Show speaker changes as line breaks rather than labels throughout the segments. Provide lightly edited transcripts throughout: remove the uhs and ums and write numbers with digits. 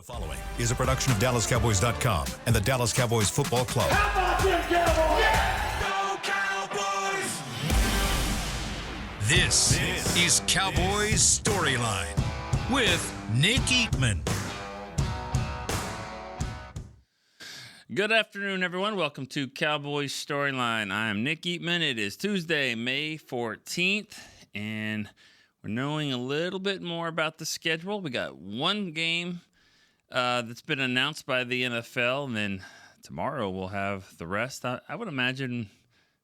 Following is a production of DallasCowboys.com and the Dallas Cowboys Football Club.
How about them Cowboys?
Yeah! Go Cowboys! This is Cowboys Storyline with Nick Eatman.
Good afternoon, everyone. Welcome to Cowboys Storyline. I am Nick Eatman. It is Tuesday, May 14th, and we're knowing a little bit more about the schedule. We got one game that's been announced by the NFL, and then tomorrow we'll have the rest. I would imagine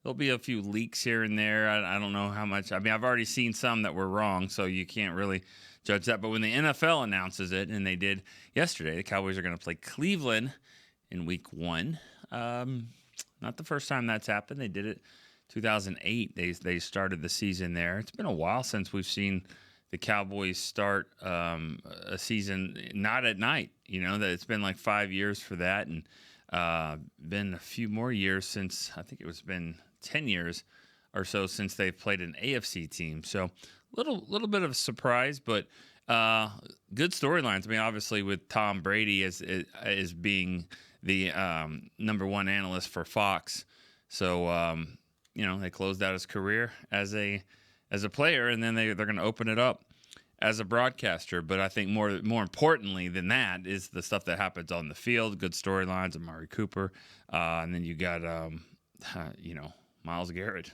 there'll be a few leaks here and there. I don't know how much. I mean, I've already seen some that were wrong, so you can't really judge that. But when the NFL announces it, and they did yesterday, the Cowboys are going to play Cleveland in week 1. Not the first time that's happened. They did it 2008. They started the season there. It's been a while since we've seen the Cowboys start a season not at night. You know, that it's been like 5 years for that, and been a few more years since, I think it's been 10 years or so since they've played an AFC team. So little bit of a surprise, but good storylines. I mean, obviously with Tom Brady as being the number one analyst for Fox. So, you know, they closed out his career as a player, and then they're going to open it up as a broadcaster. But I think more importantly than that is the stuff that happens on the field. Good storylines of Amari Cooper, and then you got Myles Garrett.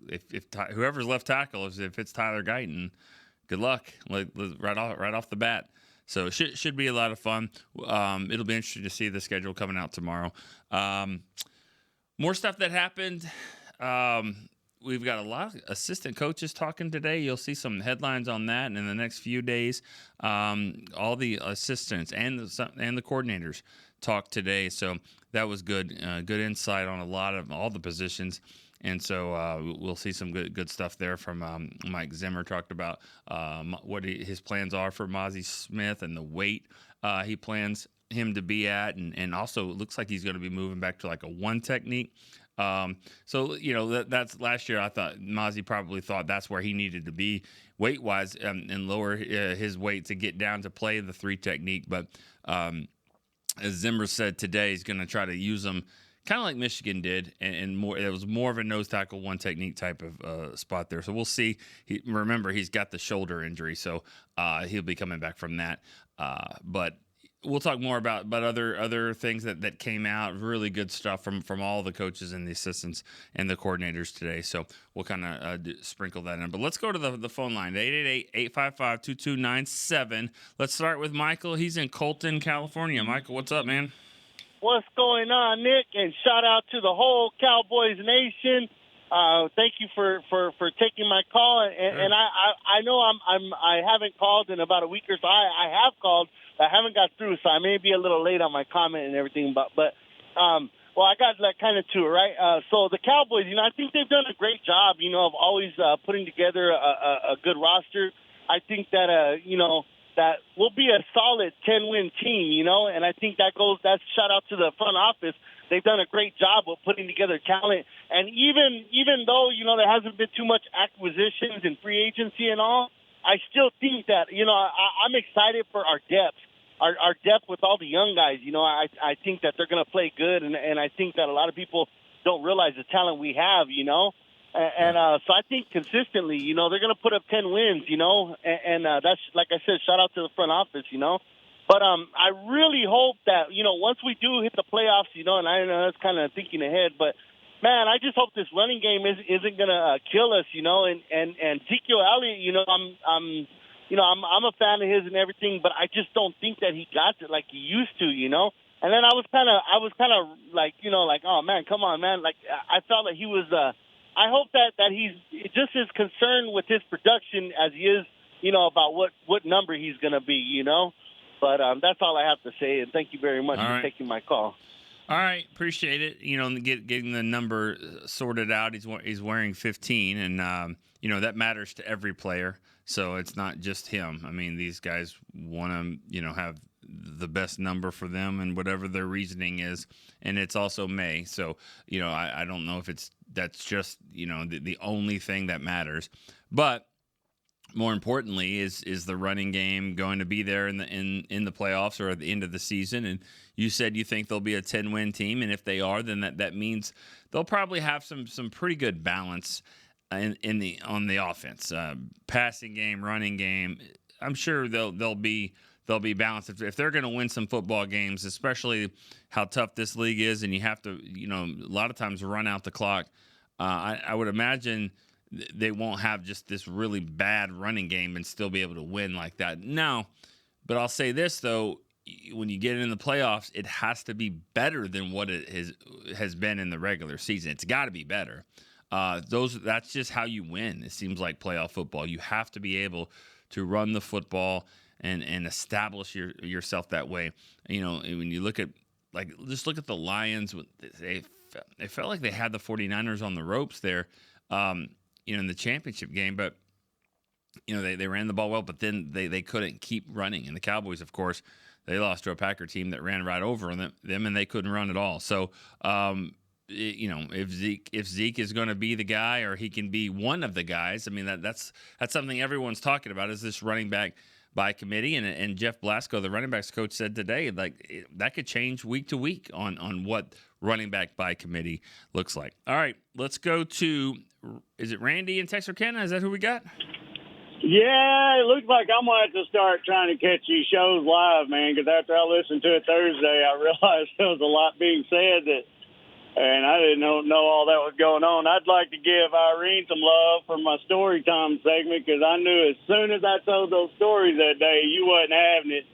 If whoever's left tackle, if it's Tyler Guyton, good luck right off the bat. So it should be a lot of fun. It'll be interesting to see the schedule coming out tomorrow. More stuff that happened. We've got a lot of assistant coaches talking today. You'll see some headlines on that, and in the next few days, all the assistants and the coordinators talked today. So that was good. Good insight on all the positions. And so we'll see some good stuff there from Mike Zimmer. Talked about what his plans are for Mozzie Smith and the weight he plans him to be at, and also it looks like he's going to be moving back to like a one technique. So you know that's last year. I thought Mozzie probably thought that's where he needed to be weight wise and lower his weight to get down to play the three technique. But as Zimmer said today, he's going to try to use them kind of like Michigan did, and more. It was more of a nose tackle, one technique type of spot there. So we'll see. Remember, he's got the shoulder injury, so he'll be coming back from that. But we'll talk more about other things that came out. Really good stuff from all the coaches and the assistants and the coordinators today. So we'll kind of sprinkle that in. But let's go to the phone line, 888-855-2297. Let's start with Michael. He's in Colton, California. Michael, what's up, man?
What's going on, Nick? And shout out to the whole Cowboys Nation. Thank you for taking my call. And I know I haven't called in about a week or so. I have called. I haven't got through, so I may be a little late on my comment and everything. But well, I got like kind of to it, right? So the Cowboys, you know, I think they've done a great job, you know, of always putting together a good roster. I think that that will be a solid 10-win team, you know, and I think that's shout out to the front office. They've done a great job of putting together talent. And even though, you know, there hasn't been too much acquisitions and free agency and all, I still think that, you know, I'm excited for our depth. Our depth with all the young guys, you know, I think that they're going to play good, and I think that a lot of people don't realize the talent we have, you know. And so I think consistently, you know, they're going to put up 10 wins, you know, and that's, like I said, shout out to the front office, you know. But I really hope that, you know, once we do hit the playoffs, you know, and I know that's kind of thinking ahead, but, man, I just hope this running game isn't going to kill us, you know. And Ezekiel Elliott, you know, I'm a fan of his and everything, but I just don't think that he got it like he used to, you know. And then I was kind of like, you know, like, oh man, come on, man. Like I felt like he was. I hope that he's just as concerned with his production as he is, you know, about what number he's going to be, you know. But that's all I have to say, and thank you very much for taking my call.
All right, appreciate it. You know, getting the number sorted out. He's wearing 15, and you know that matters to every player. So it's not just him. I mean, these guys want to, you know, have the best number for them and whatever their reasoning is. And it's also May. So, you know, I don't know if that's just, you know, the only thing that matters. But more importantly, is the running game going to be there in the playoffs or at the end of the season? And you said you think they'll be a 10-win team, and if they are, then that means they'll probably have some pretty good balance on the offense, passing game, running game. I'm sure they'll be balanced if they're going to win some football games, especially how tough this league is, and you have to a lot of times run out the clock. I would imagine they won't have just this really bad running game and still be able to win like that. No, but I'll say this, though. When you get in the playoffs, it has to be better than what it has been in the regular season. It's got to be better. That's just how you win. It seems like playoff football. You have to be able to run the football and establish yourself that way. When you look at just look at the Lions, they felt like they had the 49ers on the ropes there. In the championship game, but they ran the ball well, but then they couldn't keep running. And the Cowboys, of course, they lost to a Packer team that ran right over them, and they couldn't run at all. So, if Zeke is going to be the guy, or he can be one of the guys, I mean that's something everyone's talking about, is this running back by committee. And Jeff Blasco, the running backs coach, said today that could change week to week on what running back by committee looks like. All right, let's go to. Is it Randy in Texarkana? Is that who we got?
Yeah, it looks like I'm going to have to start trying to catch these shows live, man, because after I listened to it Thursday, I realized there was a lot being said and I didn't know all that was going on. I'd like to give Irene some love for my story time segment, because I knew as soon as I told those stories that day, you wasn't having it.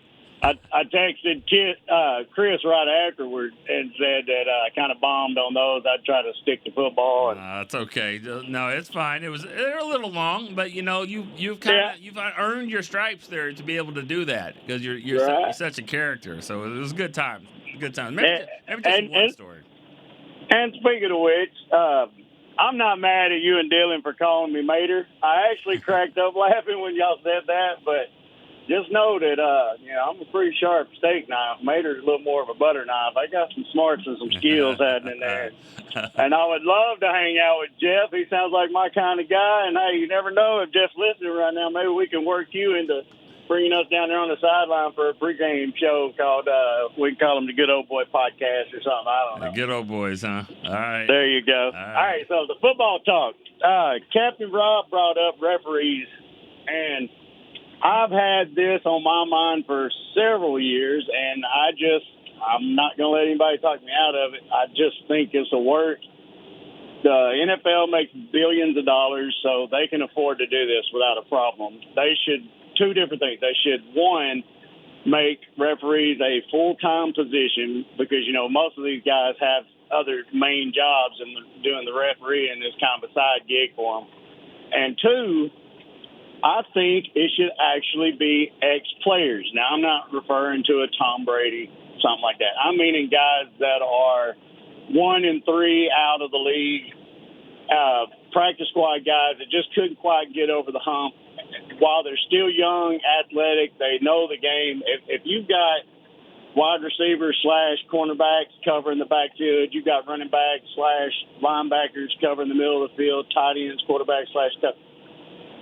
I texted Chris right afterward and said that I kind of bombed on those. I'd try to stick to football.
That's okay. No, it's fine. They're a little long, but you've earned your stripes there to be able to do that, because you're
right.
such a character. So it was a good time. Good time. Maybe just one story.
And speaking of which, I'm not mad at you and Dylan for calling me Mater. I actually cracked up laughing when y'all said that, but just know that, I'm a pretty sharp steak knife. Mater's a little more of a butter knife. I got some smarts and some skills happening there. And I would love to hang out with Jeff. He sounds like my kind of guy. And, hey, you never know if Jeff's listening right now. Maybe we can work you into bringing us down there on the sideline for a pregame show called, we can call them the Good Old Boy Podcast or something. I don't know.
The Good Old Boys, huh? All right.
There you go. All right, so the football talk. Captain Rob brought up referees, and I've had this on my mind for several years, and I'm not going to let anybody talk me out of it. I just think it's a work. The NFL makes billions of dollars, so they can afford to do this without a problem. They should, two different things. They should, one, make referees a full-time position, because, most of these guys have other main jobs, and doing the refereeing is kind of a side gig for them. And two, I think it should actually be ex-players. Now, I'm not referring to a Tom Brady, something like that. I'm meaning guys that are 1 and 3 out of the league, practice squad guys that just couldn't quite get over the hump. While they're still young, athletic, they know the game. If you've got wide receivers / cornerbacks covering the backfield, you've got running backs / linebackers covering the middle of the field, tight ends, quarterbacks /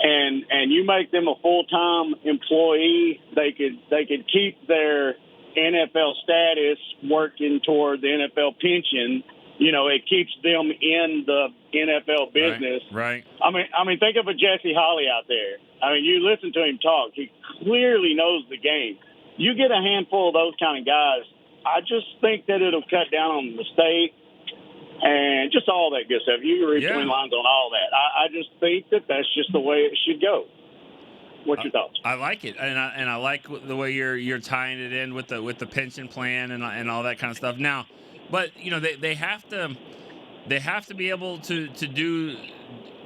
and you make them a full-time employee, they could keep their NFL status working toward the NFL pension. It keeps them in the NFL business.
Right.
I mean, think of a Jesse Holley out there. I mean, you listen to him talk. He clearly knows the game. You get a handful of those kind of guys, I just think that it'll cut down on the mistake and just all that good stuff. You can read between lines on all that. I just think that that's just the way it should go. What's your thoughts?
I like it, and I like the way you're tying it in with the pension plan and all that kind of stuff. Now, but they have to be able to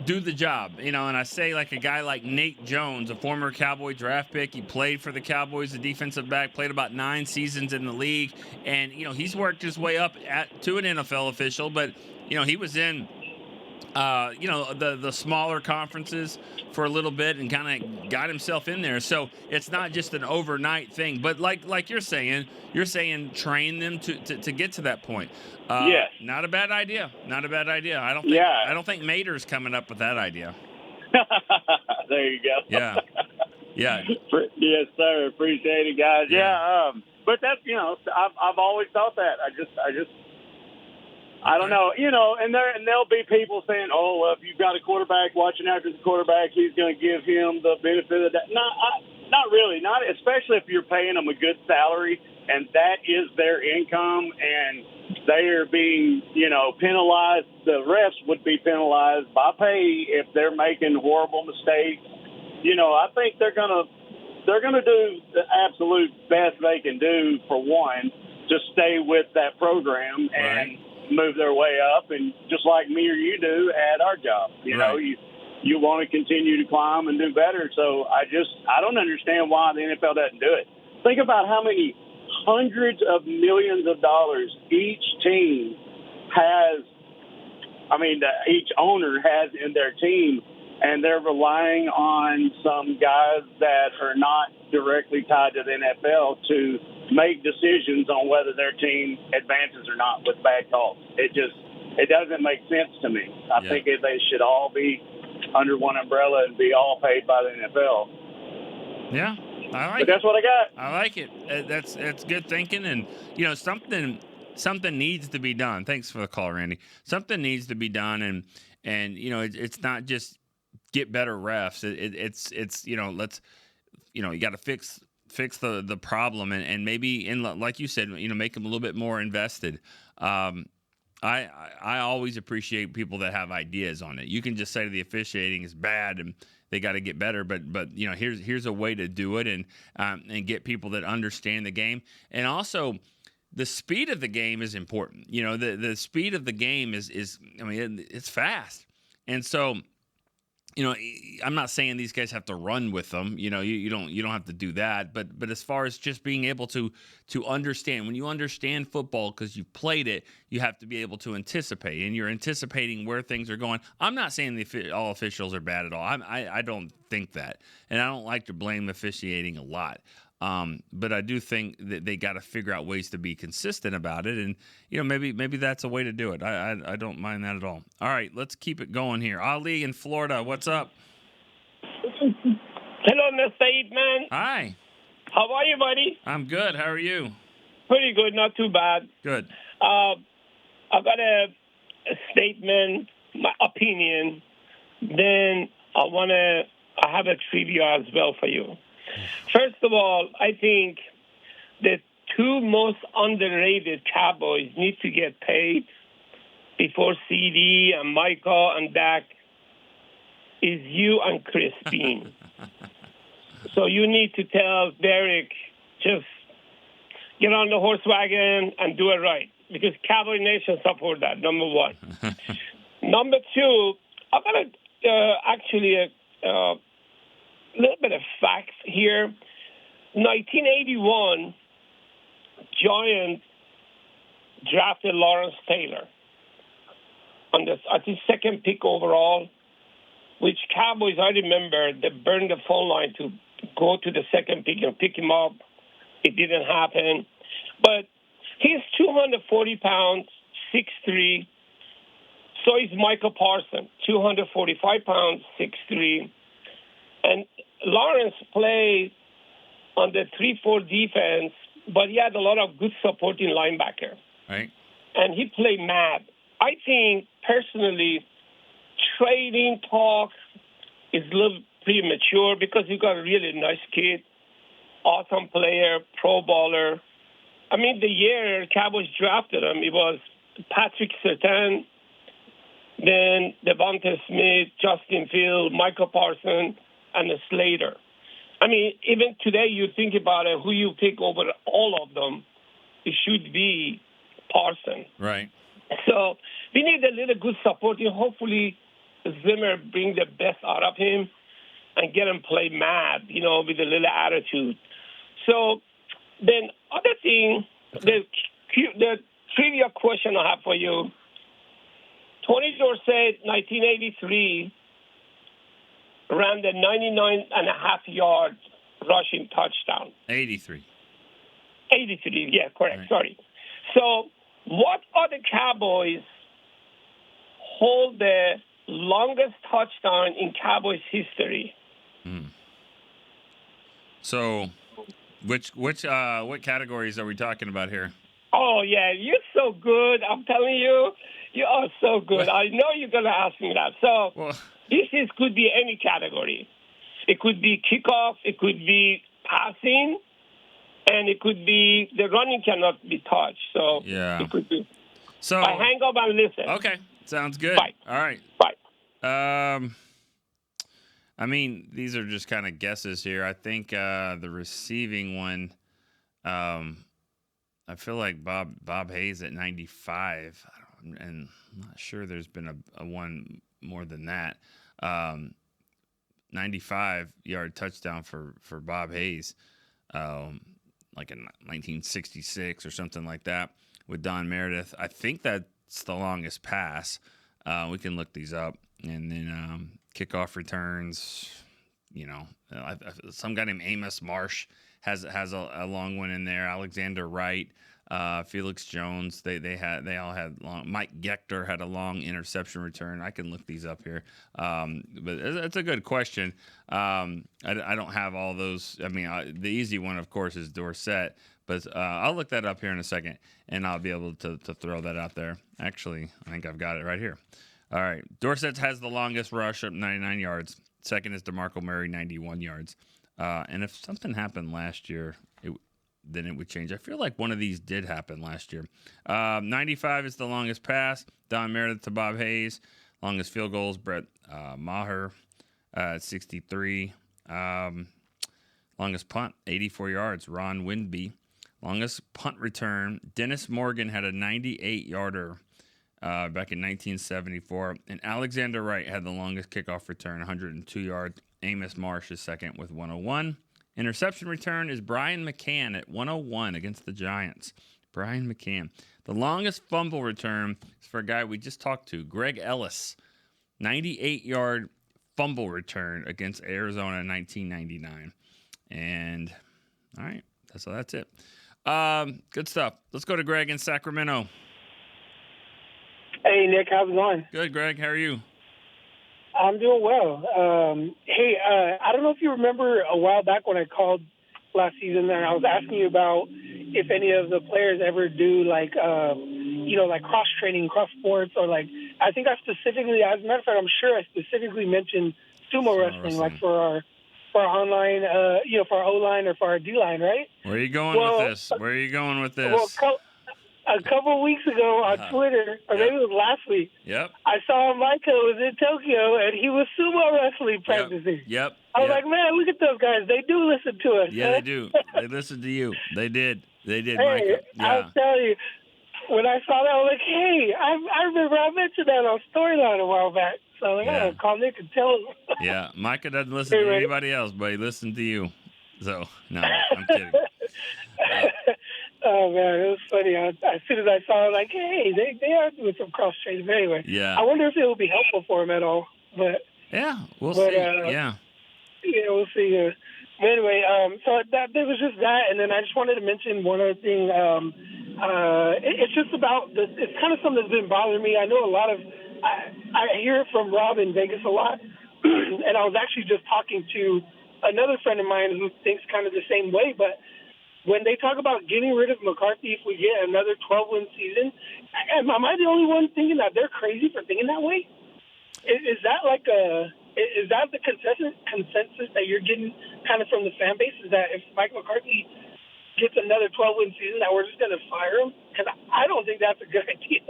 do the job, and I say, like, a guy like Nate Jones, a former Cowboy draft pick. He played for the Cowboys, a defensive back, played about 9 seasons in the league, and he's worked his way up to an NFL official, but he was in the smaller conferences for a little bit and kind of got himself in there. So it's not just an overnight thing, but like you're saying train them to get to that point.
Yes.
Not a bad idea. I don't think Mater's coming up with that idea.
There you go.
Yeah. Yeah.
Yes, sir. Appreciate it, guys. Yeah. But that's, I've always thought that. I don't know, and there'll be people saying, "Oh, well, if you've got a quarterback watching after the quarterback, he's going to give him the benefit of that." Not really, not especially if you're paying them a good salary and that is their income, and they are being, penalized. The refs would be penalized by pay if they're making horrible mistakes. I think they're going to do the absolute best they can do for one to stay with that program and move their way up, and just like me or you do at our job, you want to continue to climb and do better. So I don't understand why the NFL doesn't do it. Think about how many hundreds of millions of dollars each team has. Each owner has in their team, and they're relying on some guys that are not directly tied to the NFL to make decisions on whether their team advances or not with bad calls. It doesn't make sense to me. I think they should all be under one umbrella and be all paid by the NFL.
Yeah, I like
but that's what I got.
I like it. That's good thinking, and something needs to be done. Thanks for the call, Randy. Something needs to be done, and it's not just get better refs. It's let's you got to fix the problem and maybe like you said, make them a little bit more invested. I always appreciate people that have ideas on it. You can just say the officiating is bad and they got to get better, but here's a way to do it and get people that understand the game. And also the speed of the game is important. The speed of the game is it's fast. And so I'm not saying these guys have to run with them. You don't have to do that. But as far as just being able to understand, when you understand football because you've played it, you have to be able to anticipate, and you're anticipating where things are going. I'm not saying all officials are bad at all. I don't think that, and I don't like to blame officiating a lot. But I do think that they got to figure out ways to be consistent about it, and maybe that's a way to do it. I don't mind that at all. All right, let's keep it going here. Ali in Florida, what's up?
Hello, Mr. Eatman.
Hi.
How are you, buddy?
I'm good. How are you?
Pretty good, not too bad.
Good.
I've got a statement, my opinion. Then I have a trivia as well for you. First of all, I think the two most underrated Cowboys need to get paid before CD and Michael and Dak is you and Christine. So you need to tell Derek, just get on the horse wagon and do it right, because Cowboy Nation support that, number one. Number two, I've got actually a little bit of facts here. 1981, Giants drafted Lawrence Taylor on the, I think, second pick overall, which Cowboys, I remember, they burned the phone line to go to the second pick and pick him up. It didn't happen. But he's 240 pounds, 6'3". So is Michael Parsons, 245 pounds, 6'3". And Lawrence played on the 3-4 defense, but he had a lot of good supporting linebacker.
Right.
And he played mad. I think, personally, trading talk is a little premature because he got a really nice kid, awesome player, pro bowler. I mean, the year Cowboys drafted him, it was Patrick Surtain, then Devonta Smith, Justin Fields, Michael Parsons, and Slater. I mean, even today, you think about it, who you pick over all of them, it should be Parsons.
Right.
So we need a little good support. Hopefully, Zimmer bring the best out of him and get him play mad, with a little attitude. So then other thing, the trivia question I have for you, Tony Dorsett, 1983, ran the 99.5-yard rushing touchdown.
83.
83, yeah, correct.
Right.
Sorry. So what other Cowboys hold the longest touchdown in Cowboys history?
So, what categories are we talking about here?
Oh, yeah, you're so good. I'm telling you, you are so good. I know you're going to ask me that. So could be any category. It could be kickoff. It could be passing. And it could be the running cannot be touched. So it could be.
So
I hang up and listen.
Okay, sounds good.
Bye.
All right.
Bye.
I mean, these are just kind of guesses here. I think the receiving one, I feel like Bob Hayes at 95, and I'm not sure there's been a one more than that. 95-yard touchdown for Bob Hayes, like in 1966 or something like that with Don Meredith. I think that's the longest pass. We can look these up. And then kickoff returns, some guy named Amos Marsh has a long one in there. Alexander Wright, Felix Jones, they all had long. Mike Gector had a long interception return. I can look these up here, but it's a good question. I don't have all those. I mean, the easy one, of course, is Dorsett, but I'll look that up here in a second, and I'll be able to throw that out there. Actually, I think I've got it right here. All right, Dorsett has the longest rush up 99 yards. Second is DeMarco Murray, 91 yards. And if something happened last year, then it would change. I feel like one of these did happen last year. 95 is the longest pass. Don Meredith to Bob Hayes. Longest field goals, Brett Maher at 63. Longest punt, 84 yards, Ron Windby. Longest punt return, Dennis Morgan had a 98-yarder back in 1974. And Alexander Wright had the longest kickoff return, 102 yards. Amos Marsh is second with 101. Interception return is Brian McCann at 101 against the Giants. Brian McCann. The longest fumble return is for a guy we just talked to, Greg Ellis. 98-yard fumble return against Arizona in 1999. And, all right, so that's it. Good stuff. Let's go to Greg in Sacramento.
Hey, Nick, how's it going?
Good, Greg. How are you?
I'm doing well. Hey, I don't know if you remember a while back when I called last season, and I was asking you about if any of the players ever do like cross training, cross sports, or like I think I specifically, as a matter of fact, I'm sure I specifically mentioned sumo wrestling, like for our online, for our O line or for our D line, right?
Where are you going with this?
Well, a couple of weeks ago on Twitter, or maybe it was last week, I saw Micah was in Tokyo, and he was sumo wrestling practicing. I was like, man, look at those guys. They do listen to us.
Yeah, they do. They listen to you. They did. Hey,
Micah. Yeah. I'll tell you, when I saw that, I was like, hey, I remember I mentioned that on StoryLine a while back. So I was like, I gotta call Nick and tell him.
Yeah, Micah doesn't listen to anybody else, but he listened to you. So, no, I'm kidding.
Oh, man, it was funny. As soon as I saw it, like, hey, they are doing some cross-training. But anyway, I wonder if it will be helpful for him at all. But
we'll see.
Yeah, we'll see. But anyway, so there was just that. And then I just wanted to mention one other thing. It's just about this. It's kind of something that's been bothering me. I know a lot of I hear it from Rob in Vegas a lot. And I was actually just talking to another friend of mine who thinks kind of the same way. But when they talk about getting rid of McCarthy if we get another 12-win season, am I the only one thinking that they're crazy for thinking that way? Is that is that the consensus that you're getting kind of from the fan base? Is that if Mike McCarthy gets another 12-win season, that we're just going to fire him? Because I don't think that's a good idea.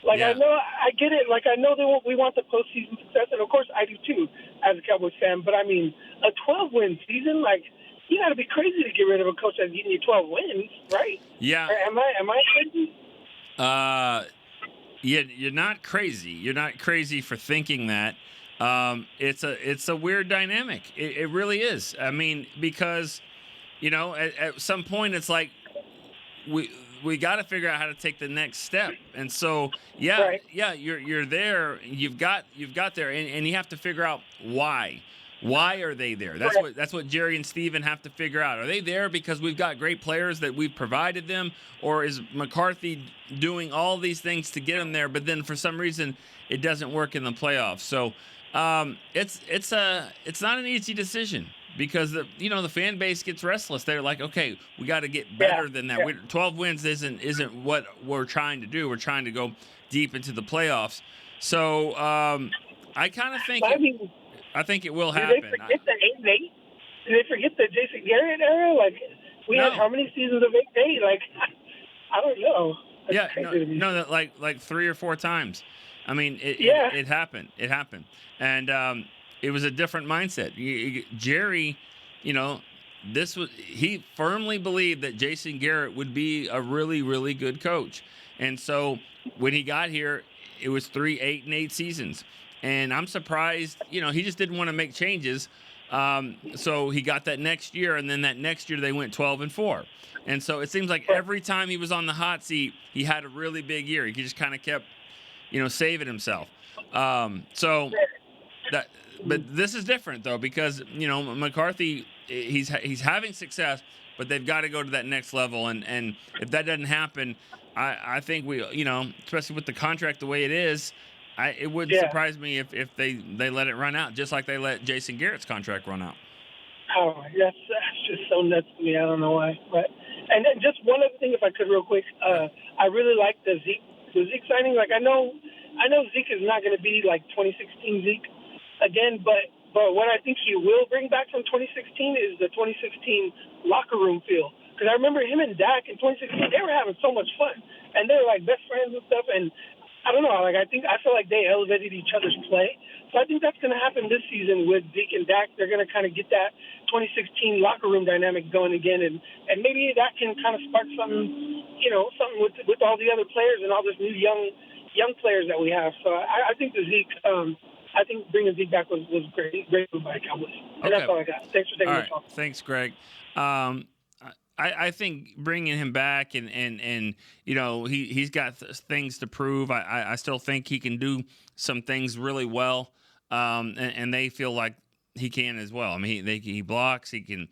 I get it. Like, I know we want the postseason success, and of course I do too as a Cowboys fan. But I mean, a 12-win season, like, you got to be crazy to get rid of a coach that's getting you 12 wins, right?
Yeah.
Or am I crazy?
You're not crazy. You're not crazy for thinking that. It's a weird dynamic. It really is. I mean, because at some point it's like we got to figure out how to take the next step. And so you're there. You've got there, and you have to figure out why. Why are they there? That's what Jerry and Steven have to figure out. Are they there because we've got great players that we've provided them, or is McCarthy doing all these things to get them there, but then for some reason it doesn't work in the playoffs? So it's not an easy decision, because the fan base gets restless. They're like, okay, we got to get better than that. 12 wins isn't what we're trying to do. We're trying to go deep into the playoffs. So I kind of think I think it will happen.
Did they forget the 8-8? Did they forget the Jason Garrett era? Like we had how many seasons of 8-8? Like I don't know. That's
like 3 or 4 times. I mean, it happened. It happened, and it was a different mindset. Jerry, he firmly believed that Jason Garrett would be a really, really good coach, and so when he got here, it was 3 8-8 seasons, and I'm surprised. He just didn't want to make changes, so he got that next year, and then that next year they went 12-4. And so it seems like every time he was on the hot seat, he had a really big year. He just kind of kept, saving himself. But this is different though, because McCarthy, he's having success, but they've got to go to that next level. And if that doesn't happen, I think we, especially with the contract the way it is, it wouldn't surprise me if they let it run out, just like they let Jason Garrett's contract run out.
Oh, that's just so nuts to me. I don't know why, but. And then just one other thing, if I could, real quick. I really like the Zeke signing. Like I know Zeke is not going to be like 2016 Zeke again, but what I think he will bring back from 2016 is the 2016 locker room feel. Because I remember him and Dak in 2016, they were having so much fun, and they were like best friends and stuff. And I don't know, like I feel like they elevated each other's play. So I think that's going to happen this season with Zeke and Dak. They're going to kind of get that 2016 locker room dynamic going again, and maybe that can kind of spark something, something with all the other players and all this new young players that we have. So I think I think bringing Zeke back was great move by the Cowboys. And that's all I got. Thanks for taking the call.
Thanks, Greg. I think bringing him back and he's got things to prove. I still think he can do some things really well, and they feel like he can as well. I mean, he blocks. He can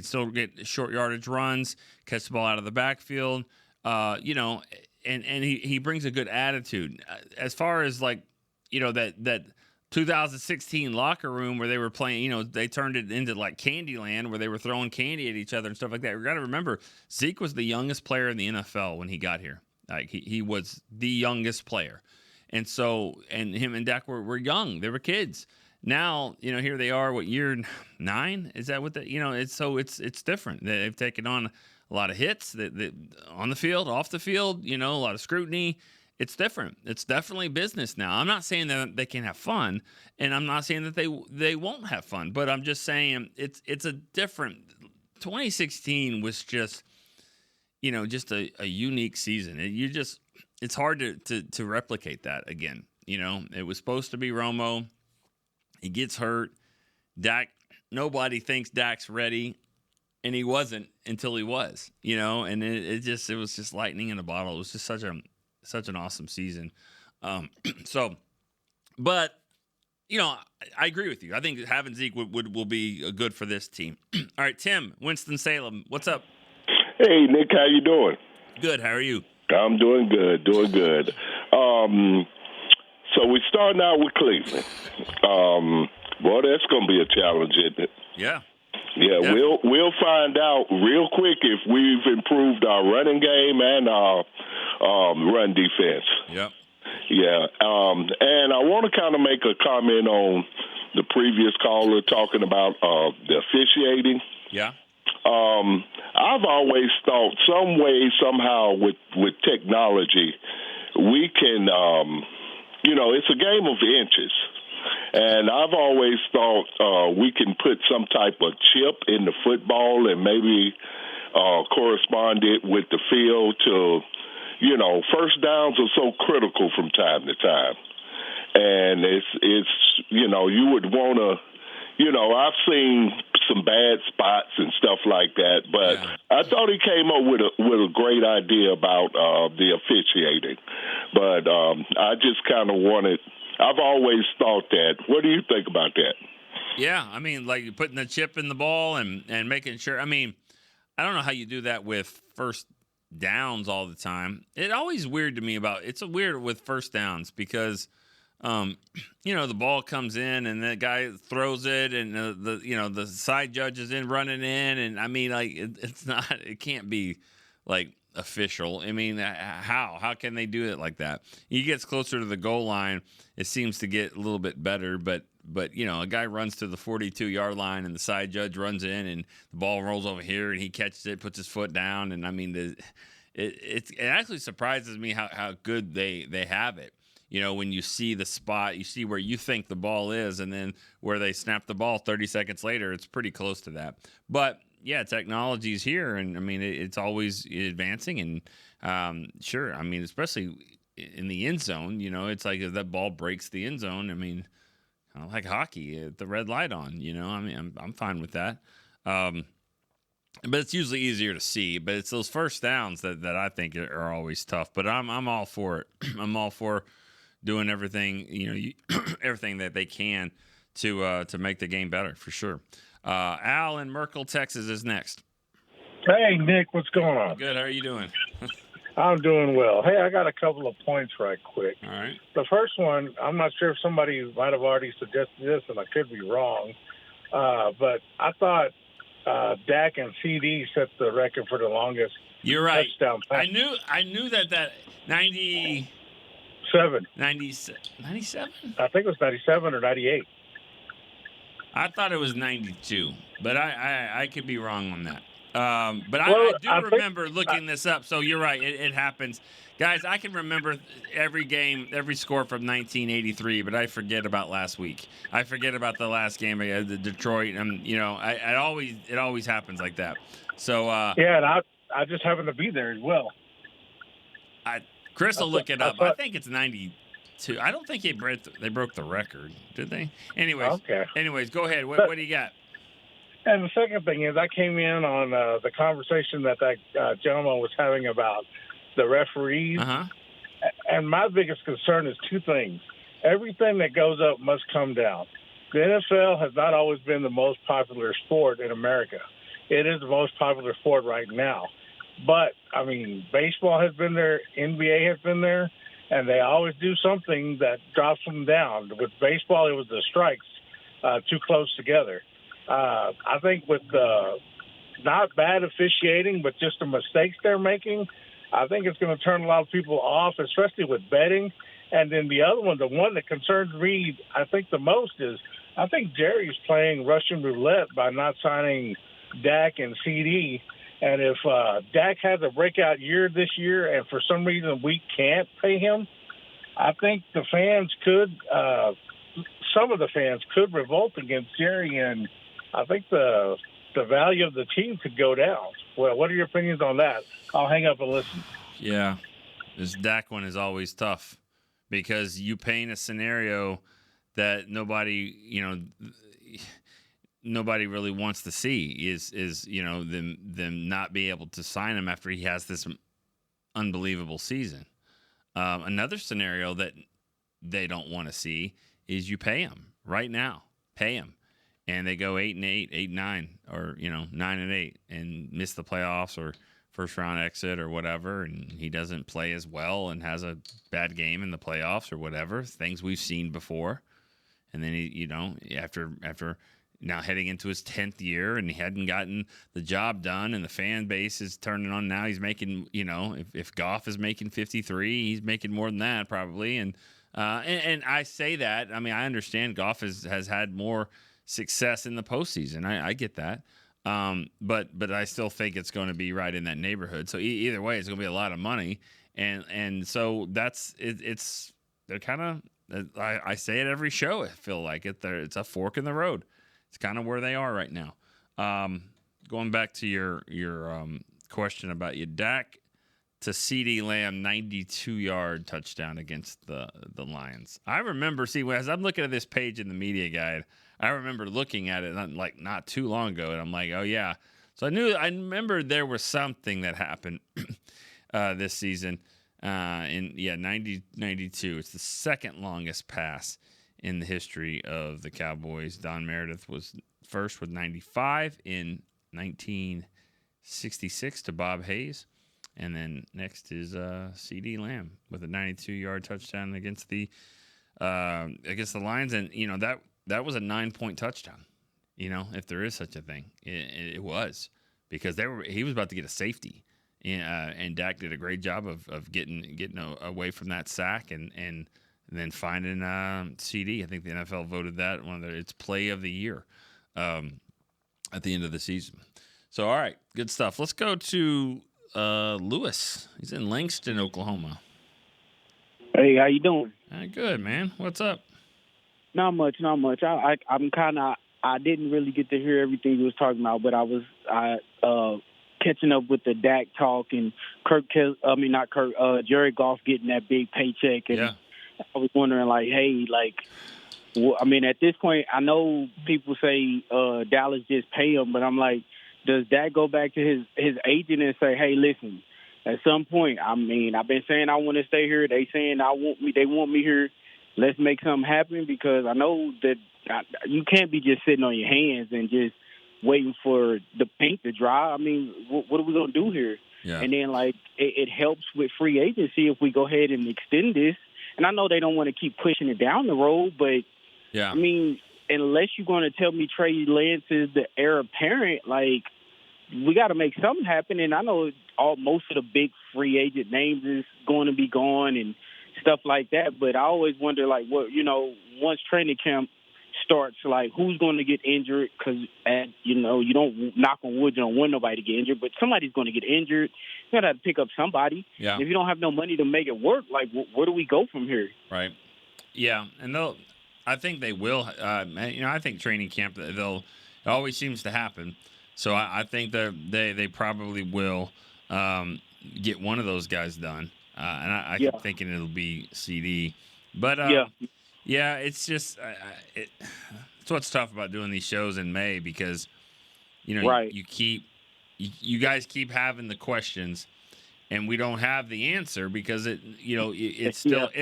still get short yardage runs, catch the ball out of the backfield. And he brings a good attitude. As far as like that 2016 locker room where they were playing, they turned it into like Candyland where they were throwing candy at each other and stuff like that. We got to remember, Zeke was the youngest player in the NFL when he got here. Like he was the youngest player. And so, and him and Dak were young. They were kids. Now, here they are, what, year 9? Is that what it's different. They've taken on a lot of hits that on the field, off the field, a lot of scrutiny. It's different. It's definitely business now. I'm not saying that they can't have fun, and I'm not saying that they won't have fun, but I'm just saying it's a different. 2016 was just, just a unique season. It's hard to replicate that again. It was supposed to be Romo. He gets hurt. Dak. Nobody thinks Dak's ready, and he wasn't until he was. And it was just lightning in a bottle. It was just such an awesome season. But I agree with you. I think having Zeke will be good for this team. All right, Tim, Winston-Salem, what's up?
Hey, Nick, how you doing?
Good. How are you?
I'm doing good. So we're starting out with Cleveland. Boy, that's going to be a challenge, isn't it?
Yeah.
Yeah, definitely. We'll find out real quick if we've improved our running game and our run defense.
Yep.
Yeah, and I want to kind of make a comment on the previous caller talking about the officiating.
Yeah.
I've always thought some way, somehow, with technology, we can, it's a game of inches. And I've always thought we can put some type of chip in the football and maybe correspond it with the field to, first downs are so critical from time to time. And it's you would want to, I've seen some bad spots and stuff like that, but yeah. I thought he came up with a great idea about the officiating. But I just kind of I've always thought that. What do you think about that?
Yeah, I mean, like putting the chip in the ball and making sure. I mean, I don't know how you do that with first downs all the time. It's always weird to me it's weird with first downs because The ball comes in and the guy throws it, and the side judge is running in, and I mean, like it can't be like official. I mean, how can they do it like that? He gets closer to the goal line, it seems to get a little bit better, but a guy runs to the 42-yard line and the side judge runs in and the ball rolls over here and he catches it, puts his foot down, and I mean, it actually surprises me how good they have it. When you see the spot, you see where you think the ball is, and then where they snap the ball 30 seconds later, it's pretty close to that. But yeah, technology's here, and I mean, it's always advancing, and sure, I mean, especially in the end zone, it's like if that ball breaks the end zone, I mean, kind of like hockey, the red light on, I mean, I'm fine with that. But it's usually easier to see. But it's those first downs that I think are always tough. But I'm all for it. I'm all for doing everything, everything that they can to make the game better, for sure. Al in Merkel, Texas is next.
Hey, Nick, what's going on?
Good. How are you doing?
I'm doing well. Hey, I got a couple of points right quick.
All right.
The first one, I'm not sure if somebody might have already suggested this, and I could be wrong, but I thought Dak and CD set the record for the longest
You're right.
touchdown pass.
I knew that 97. 97?
I think it was 97 or 98.
I thought it was 92, but I could be wrong on that. But
Well,
I remember looking this up, so you're right. It happens. Guys, I can remember every game, every score from 1983, but I forget about last week. I forget about the last game against the Detroit, and it always happens like that. So
yeah, and I just happened to be there as well.
Chris will look it up. I think it's 92. I don't think they broke the record, did they? Anyways, go ahead. What do you got?
And the second thing is, I came in on the conversation that gentleman was having about the referees.
Uh-huh.
And my biggest concern is two things. Everything that goes up must come down. The NFL has not always been the most popular sport in America. It is the most popular sport right now. But, I mean, baseball has been there, NBA has been there, and they always do something that drops them down. With baseball, it was the strikes too close together. I think with not bad officiating, but just the mistakes they're making, I think it's going to turn a lot of people off, especially with betting. And then the other one, the one that concerns me, I think the most is, I think Jerry's playing Russian roulette by not signing Dak and CD. And if Dak has a breakout year this year and for some reason we can't pay him, I think the fans could, some of the fans could revolt against Jerry, and I think the value of the team could go down. Well, what are your opinions on that? I'll hang up and listen.
Yeah, this Dak one is always tough because you paint a scenario that nobody really wants to see is them not be able to sign him after he has this unbelievable season. Another scenario that they don't want to see is you pay him right now, pay him, and they go 8-8, 8-9, or 9-8, and miss the playoffs or first round exit or whatever, and he doesn't play as well and has a bad game in the playoffs or whatever, things we've seen before, and then he after now heading into his 10th year and he hadn't gotten the job done and the fan base is turning on now. He's making, if Goff is making 53, he's making more than that probably. And I say that, I mean, I understand Goff has had more success in the postseason. I get that. But I still think it's going to be right in that neighborhood. So either way, it's going to be a lot of money. And so that's, they're kind of, I say it every show. I feel like it's a fork in the road. It's kind of where they are right now. Going back to your question about your Dak to CeeDee Lamb 92-yard touchdown against the Lions. I remember, as I'm looking at this page in the media guide, I remember looking at it not too long ago, and I'm like, oh yeah. So I remember there was something that happened this season in 92. It's the second longest pass in the history of the Cowboys. Don Meredith was first with 95 in 1966 to Bob Hayes. And then next is CeeDee Lamb with a 92-yard touchdown against the against the Lions, and that was a 9-point touchdown. If there is such a thing, it was, because he was about to get a safety, and Dak did a great job of getting away from that sack and then finding CD. I think the NFL voted that one of its play of the year at the end of the season. So, all right, good stuff. Let's go to Lewis. He's in Langston, Oklahoma.
Hey, how you doing?
Good, man. What's up?
Not much. I'm kind of. I didn't really get to hear everything you was talking about, but I was catching up with the Dak talk and Jared Goff getting that big paycheck, and I was wondering, at this point, I know people say Dallas just pay him, but I'm like, does Dak go back to his agent and say, hey, listen, at some point, I've been saying I want to stay here. They saying they want me here. Let's make something happen, because I know that you can't be just sitting on your hands and just waiting for the paint to dry. What are we going to do here? Yeah. And then, it helps with free agency if we go ahead and extend this. And I know they don't want to keep pushing it down the road, but, unless you're going to tell me Trey Lance is the heir apparent, we got to make something happen. And I know most of the big free agent names is going to be gone and stuff like that. But I always wonder, once training camp starts, who's going to get injured? Because, you don't knock on wood, you don't want nobody to get injured, but somebody's going to get injured. You got to pick up somebody. Yeah. If you don't have no money to make it work, where do we go from here?
Right. Yeah, and I think they will. I think training camp, it always seems to happen. So I think that they probably will get one of those guys done. And I keep thinking it'll be CD. But, it's just it's what's tough about doing these shows in May, because, you guys keep having the questions, and we don't have the answer because it's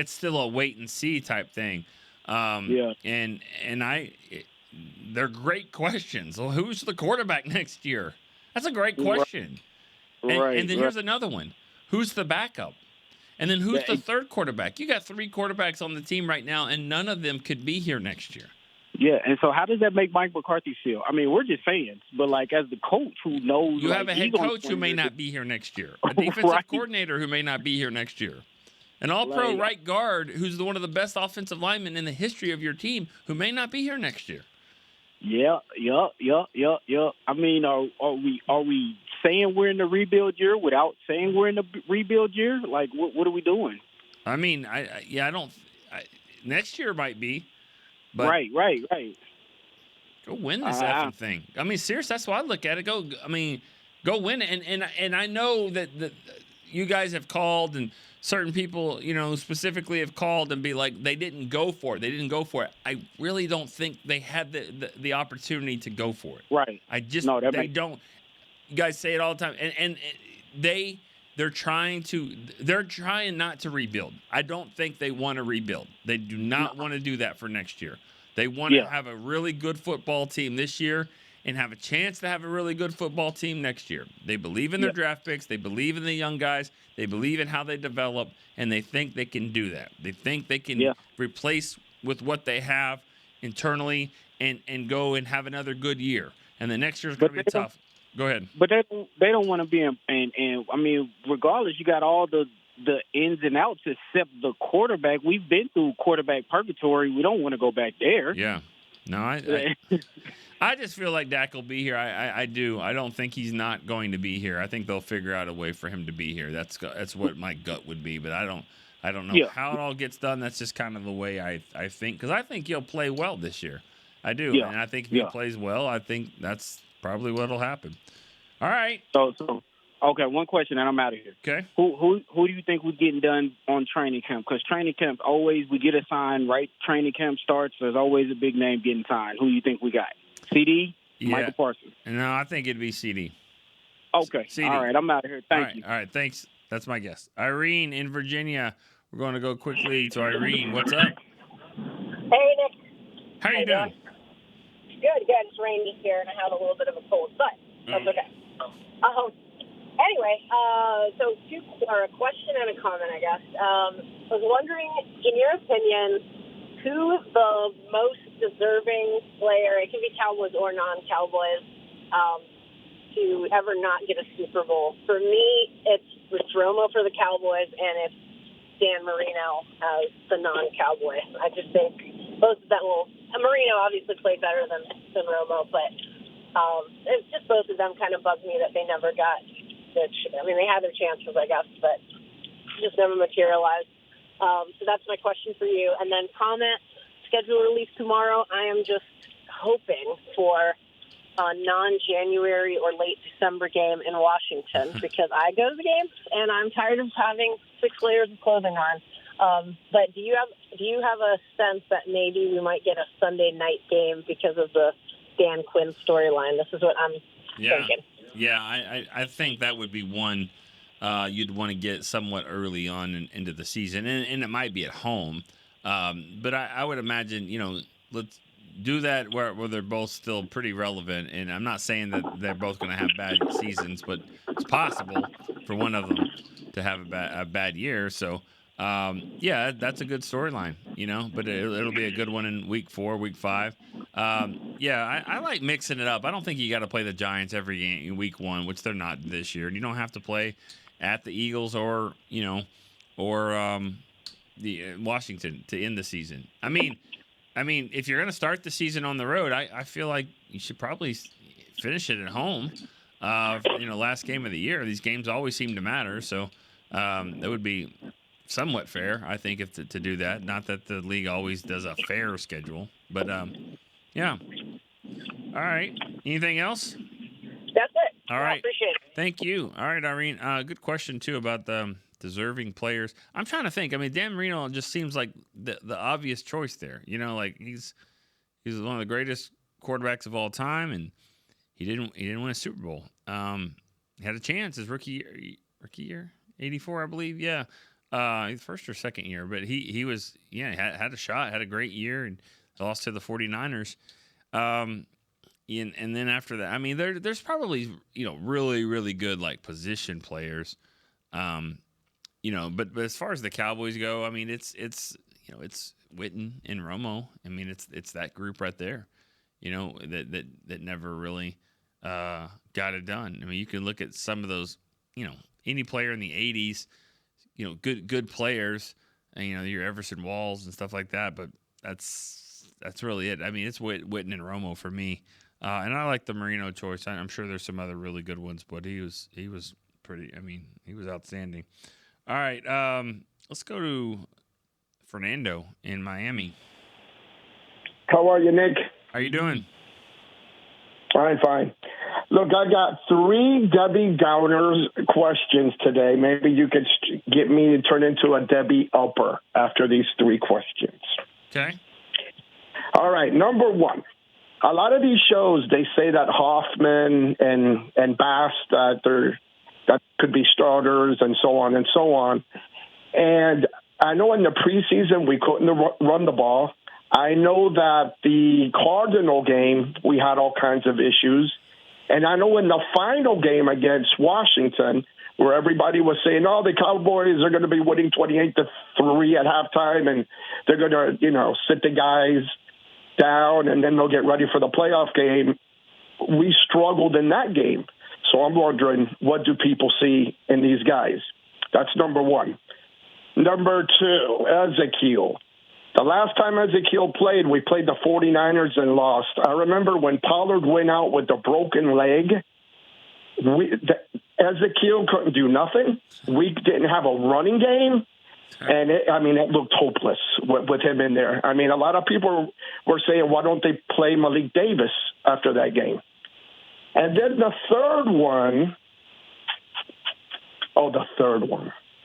still a wait and see type thing. They're great questions. Well, who's the quarterback next year? That's a great question. And then here's another one. Who's the backup? And then who's the third quarterback? You got 3 quarterbacks on the team right now, and none of them could be here next year.
Yeah, and so how does that make Mike McCarthy feel? We're just fans, but as the coach who knows,
you have a head coach who may not be here next year, a defensive coordinator who may not be here next year, an all-pro right guard who's one of the best offensive linemen in the history of your team who may not be here next year.
Yeah. Are we saying we're in the rebuild year without saying we're in the rebuild year? What are we doing?
Next year might be. But
right.
Go win this effing thing. Seriously, that's why I look at it. Go win it. And I know that you guys have called, and certain people, specifically have called and be like, they didn't go for it. I really don't think they had the opportunity to go for it.
Right.
They don't. You guys say it all the time, and they're trying not to rebuild. I don't think they want to rebuild. They do not want to do that for next year. They want to have a really good football team this year and have a chance to have a really good football team next year. They believe in their draft picks. They believe in the young guys. They believe in how they develop, and they think they can do that. They think they can replace with what they have internally and go and have another good year. And the next year is going to be tough. Go ahead.
But they don't want to be in regardless, you got all the ins and outs except the quarterback. We've been through quarterback purgatory. We don't want to go back there. Yeah.
No, I just feel like Dak will be here. I do. I don't think he's not going to be here. I think they'll figure out a way for him to be here. That's what my gut would be, but I don't know how it all gets done. That's just kind of the way I think, because I think he'll play well this year. I do. Yeah. And I think if he plays well, I think that's probably what'll happen. All right.
So okay, one question and I'm out of here.
Okay.
Who do you think we're getting done on training camp? Because training camp, always we get a sign, right? Training camp starts, there's always a big name getting signed. Who do you think we got? CD?
Yeah.
Michael Parsons?
No, I think it'd be CD.
Okay. CD. All right, I'm out of here. Thank you.
All right, thanks. That's my guess. Irene in Virginia. We're going to go quickly to Irene. What's up?
Hey, Nick.
How are you doing?
Good. It's rainy here, and I have a little bit of a cold, but that's okay. Anyway, so a question and a comment, I guess. I was wondering, in your opinion, who's the most deserving player, it can be Cowboys or non-Cowboys, to ever not get a Super Bowl? For me, it's Romo for the Cowboys, and it's Dan Marino as the non-Cowboy. I just think both of them will. Marino obviously played better than Romo, but it's just both of them kind of bugged me that they never got. They had their chances, I guess, but just never materialized. So that's my question for you. And then comment schedule release tomorrow. I am just hoping for a non-January or late December game in Washington because I go to the games and I'm tired of having 6 layers of clothing on. But do you have a sense that maybe we might get a Sunday night game because of the Dan Quinn storyline? This is what I'm thinking.
Yeah, I think that would be one you'd want to get somewhat early on into the season, and it might be at home. But I would imagine, let's do that where they're both still pretty relevant. And I'm not saying that they're both going to have bad seasons, but it's possible for one of them to have a bad year. So, that's a good storyline, but it'll be a good one in week 4, week 5. I like mixing it up. I don't think you got to play the Giants every game in week 1, which they're not this year. You don't have to play at the Eagles or the Washington to end the season. I mean, if you're going to start the season on the road, I feel like you should probably finish it at home. Last game of the year. These games always seem to matter, so that would be somewhat fair, I think, if to do that. Not that the league always does a fair schedule, but yeah. All right. Anything else?
That's it.
All right.
Appreciate it.
Thank you. All right, Irene. Good question too about the deserving players. I'm trying to think. Dan Marino just seems like the obvious choice there. He's one of the greatest quarterbacks of all time, and he didn't win a Super Bowl. He had a chance his rookie year, 84, I believe. Yeah, first or second year, but he was had a shot, had a great year, and lost to the 49ers. And then after that, there's probably really really good position players. But as far as the Cowboys go, it's Witten and Romo. It's that group right there, that never really got it done. You can look at some of those, any player in the 80s, good players, and, your Everson Walls and stuff like that. But that's really it. It's Witten and Romo for me. And I like the Marino choice. I'm sure there's some other really good ones, but he was pretty. He was outstanding. All right, let's go to Fernando in Miami.
How are you, Nick?
How you doing?
I'm fine. Look, I got 3 Debbie Downers questions today. Maybe you could get me to turn into a Debbie Upper after these 3 questions.
Okay.
All right, number 1. A lot of these shows, they say that Hoffman and Bass, that could be starters and so on and so on. And I know in the preseason we couldn't run the ball. I know that the Cardinal game, we had all kinds of issues. And I know in the final game against Washington, where everybody was saying, the Cowboys are going to be winning 28-3 at halftime, and they're going to, sit the guys down, and then they'll get ready for the playoff game. We struggled in that game. So I'm wondering, what do people see in these guys? That's number 1. Number 2, Ezekiel. The last time Ezekiel played, we played the 49ers and lost. I remember when Pollard went out with a broken leg, Ezekiel couldn't do nothing. We didn't have a running game. And it looked hopeless with him in there. A lot of people were saying, why don't they play Malik Davis after that game? And then the third one,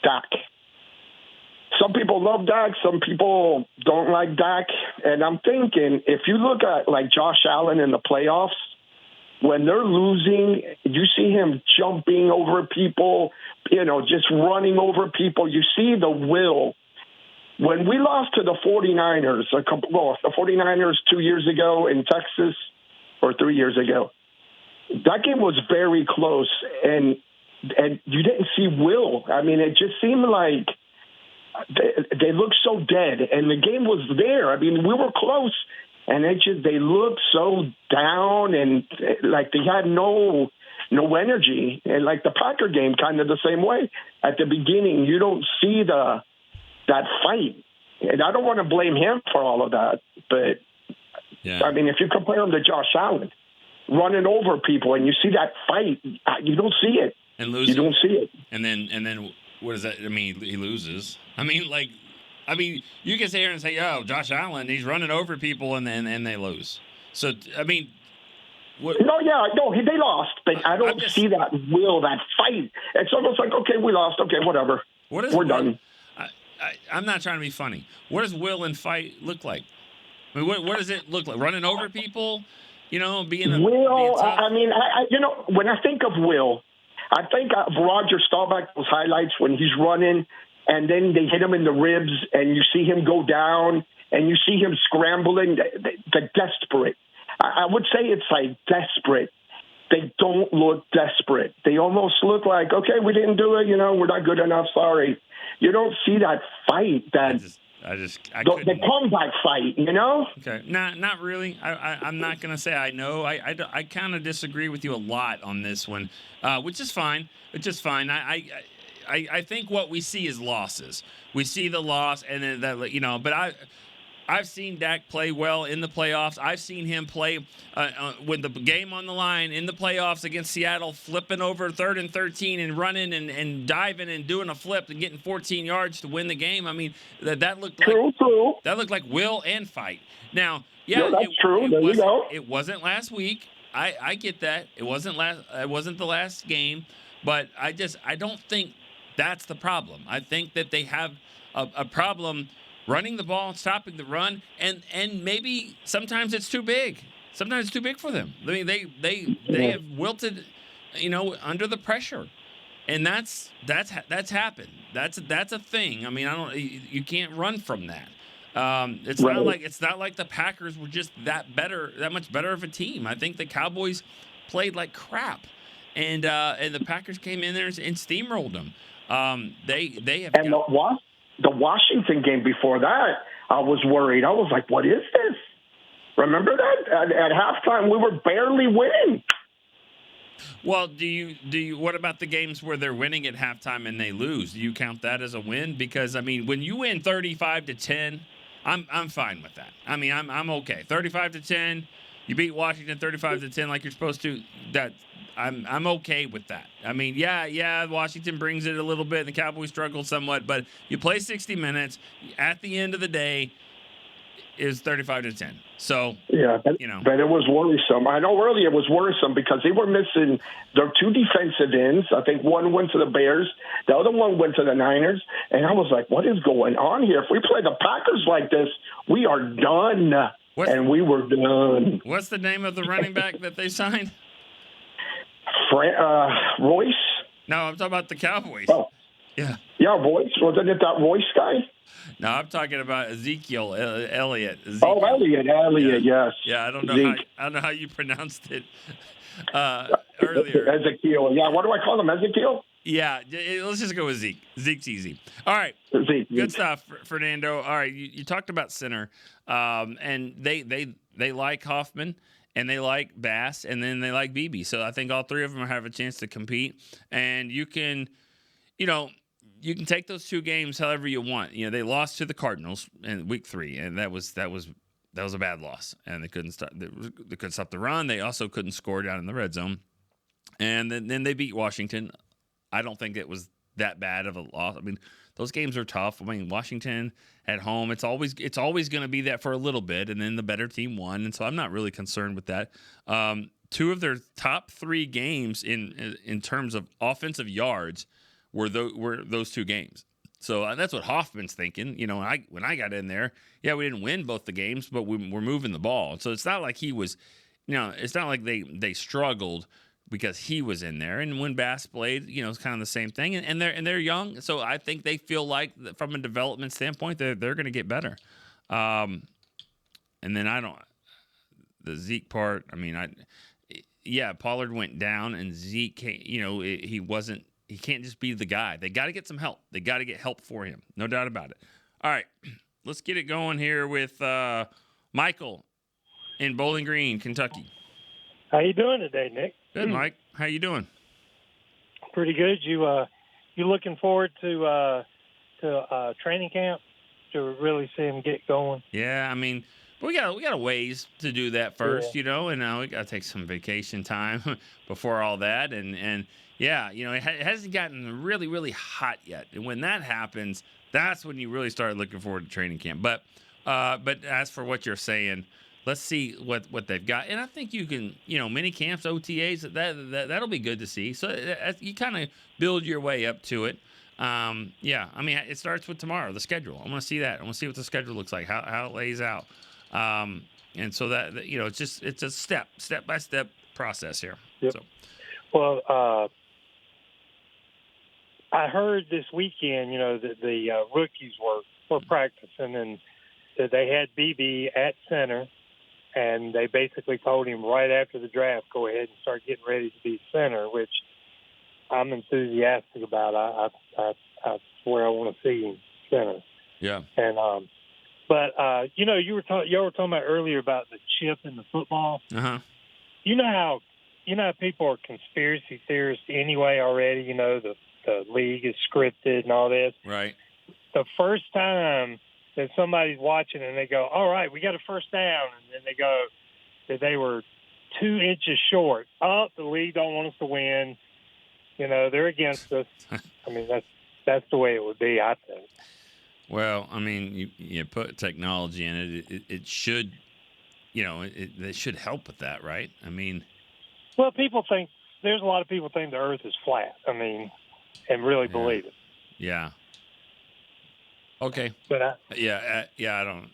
Dak. Some people love Dak. Some people don't like Dak. And I'm thinking, if you look at Josh Allen in the playoffs, when they're losing, you see him jumping over people, just running over people. You see the will. When we lost to the 49ers, the 49ers 2 years ago in Texas, or 3 years ago, that game was very close, and you didn't see will. It just seemed like they looked so dead, and the game was there. I mean, we were close, and they looked so down, and like they had no energy. And like the Packer game, kind of the same way. At the beginning, you don't see that fight, and I don't want to blame him for all of that, but I mean, if you compare him to Josh Allen, running over people, and you see that fight, you don't see it.
And losing.
You don't see it.
And then what does that? I mean, he loses. I mean, you can sit here and say, "Oh, Josh Allen, he's running over people," and they lose. So I mean, what?
No, they lost, but I don't see that that fight. It's almost like, okay, we lost. Okay, whatever. We're done.
I'm not trying to be funny. What does will and fight look like? I mean, what does it look like? Running over people? You know, being tough?
I mean, when I think of Will, I think of Roger Staubach's highlights when he's running, and then they hit him in the ribs, and you see him go down, and you see him scrambling. The desperate. I would say it's like desperate. They don't look desperate. They almost look like, okay, we didn't do it. You know, we're not good enough. Sorry. You don't see that fight. The comeback fight, you know?
Okay, not really. I'm not gonna say I know. I kind of disagree with you a lot on this one, which is fine. I think what we see is losses. We see the loss, and then that, you know. But I've seen Dak play well in the playoffs. I've seen him play with the game on the line in the playoffs against Seattle, flipping over 3rd and 13 and running and diving and doing a flip and getting 14 yards to win the game. I mean, that looked like
true.
That looked like will and fight. Now,
that's true. There you go.
It wasn't last week. I get that. It wasn't the last game, but I don't think that's the problem. I think that they have a problem running the ball, stopping the run, and maybe sometimes it's too big. Sometimes it's too big for them. I mean, they have wilted, you know, under the pressure, and that's happened. That's a thing. I mean, you can't run from that. It's not like the Packers were just that much better of a team. I think the Cowboys played like crap, and the Packers came in there and steamrolled them.
The Washington game before that, I was worried. I was like, what is this? Remember that? At halftime, we were barely winning.
Well, do you? What about the games where they're winning at halftime and they lose? Do you count that as a win? Because I mean, when you win 35-10, I'm fine with that. I mean, I'm okay. 35-10, you beat Washington 35-10 like you're supposed to. I'm okay with that. I mean, yeah, Washington brings it a little bit, and the Cowboys struggle somewhat, but you play 60 minutes. At the end of the day, is 35-10. So
but it was worrisome. I know earlier it was worrisome because they were missing their 2 defensive ends. I think one went to the Bears, the other one went to the Niners, and I was like, what is going on here? If we play the Packers like this, we are done. And we were done.
What's the name of the running back that they signed?
Royce?
No, I'm talking about the Cowboys.
Oh.
Yeah.
Yeah, Royce. Wasn't it that Royce guy?
No, I'm talking about Ezekiel Elliott.
Oh, Elliott, yes.
Yeah, I don't know how you pronounced it earlier.
Ezekiel. Yeah, what do I call him? Ezekiel?
Yeah, let's just go with Zeke. Zeke's easy. All right.
Zeke.
Good stuff, Fernando. All right, you talked about center, and they like Hoffman. And they like Bass, and then they like Beebe. So I think all 3 of them have a chance to compete. And you can take those 2 games however you want. You know, they lost to the Cardinals in week 3, and that was a bad loss. And they couldn't stop the run. They also couldn't score down in the red zone. And then they beat Washington. I don't think it was that bad of a loss. I mean, those games are tough. I mean, Washington at home, it's always going to be that for a little bit, and then the better team won, and so I'm not really concerned with that. 2 of their top 3 games in terms of offensive yards were those 2 games. So that's what Hoffman's thinking. You know, when I got in there, we didn't win both the games, but we're moving the ball. So it's not like he was, it's not like they struggled because he was in there. And when Bass played, it's kind of the same thing. And they're young, so I think they feel like from a development standpoint they're going to get better. And then the Zeke part. I mean, Pollard went down, and Zeke, he he can't just be the guy. They got to get some help. They got to get help for him. No doubt about it. All right, let's get it going here with Michael in Bowling Green, Kentucky.
How you doing today, Nick?
Good, Mike. How you doing?
Pretty good. You looking forward to training camp to really see him get going?
Yeah, I mean, but we got a ways to do that first, and we got to take some vacation time before all that, and yeah, it hasn't gotten really, really hot yet, and when that happens, that's when you really start looking forward to training camp. But as for what you're saying, let's see what they've got, and I think you can, mini camps, OTAs, that'll be good to see. So you kind of build your way up to it. Yeah, I mean, it starts with tomorrow, the schedule. I want to see that. I want to see what the schedule looks like, how it lays out. And so that, it's a step by step process here.
Yep.
So.
Well, I heard this weekend, that the rookies were practicing, and that they had BB at center, and they basically told him right after the draft, go ahead and start getting ready to be center, which I'm enthusiastic about. That's where I want to see him center.
Yeah.
And but you were talking about earlier about the chip in the football.
Uh-huh.
You know how people are conspiracy theorists anyway already. The league is scripted and all this.
Right.
The first time that somebody's watching and they go, all right, we got a first down, and then they go that they were 2 inches short. Oh, the league don't want us to win. They're against us. I mean, that's the way it would be, I think.
Well, I mean, you put technology in it. It should, it should help with that, right? I mean,
well, there's a lot of people think the Earth is flat. I mean, and really believe it.
Yeah. Okay.
But
I don't.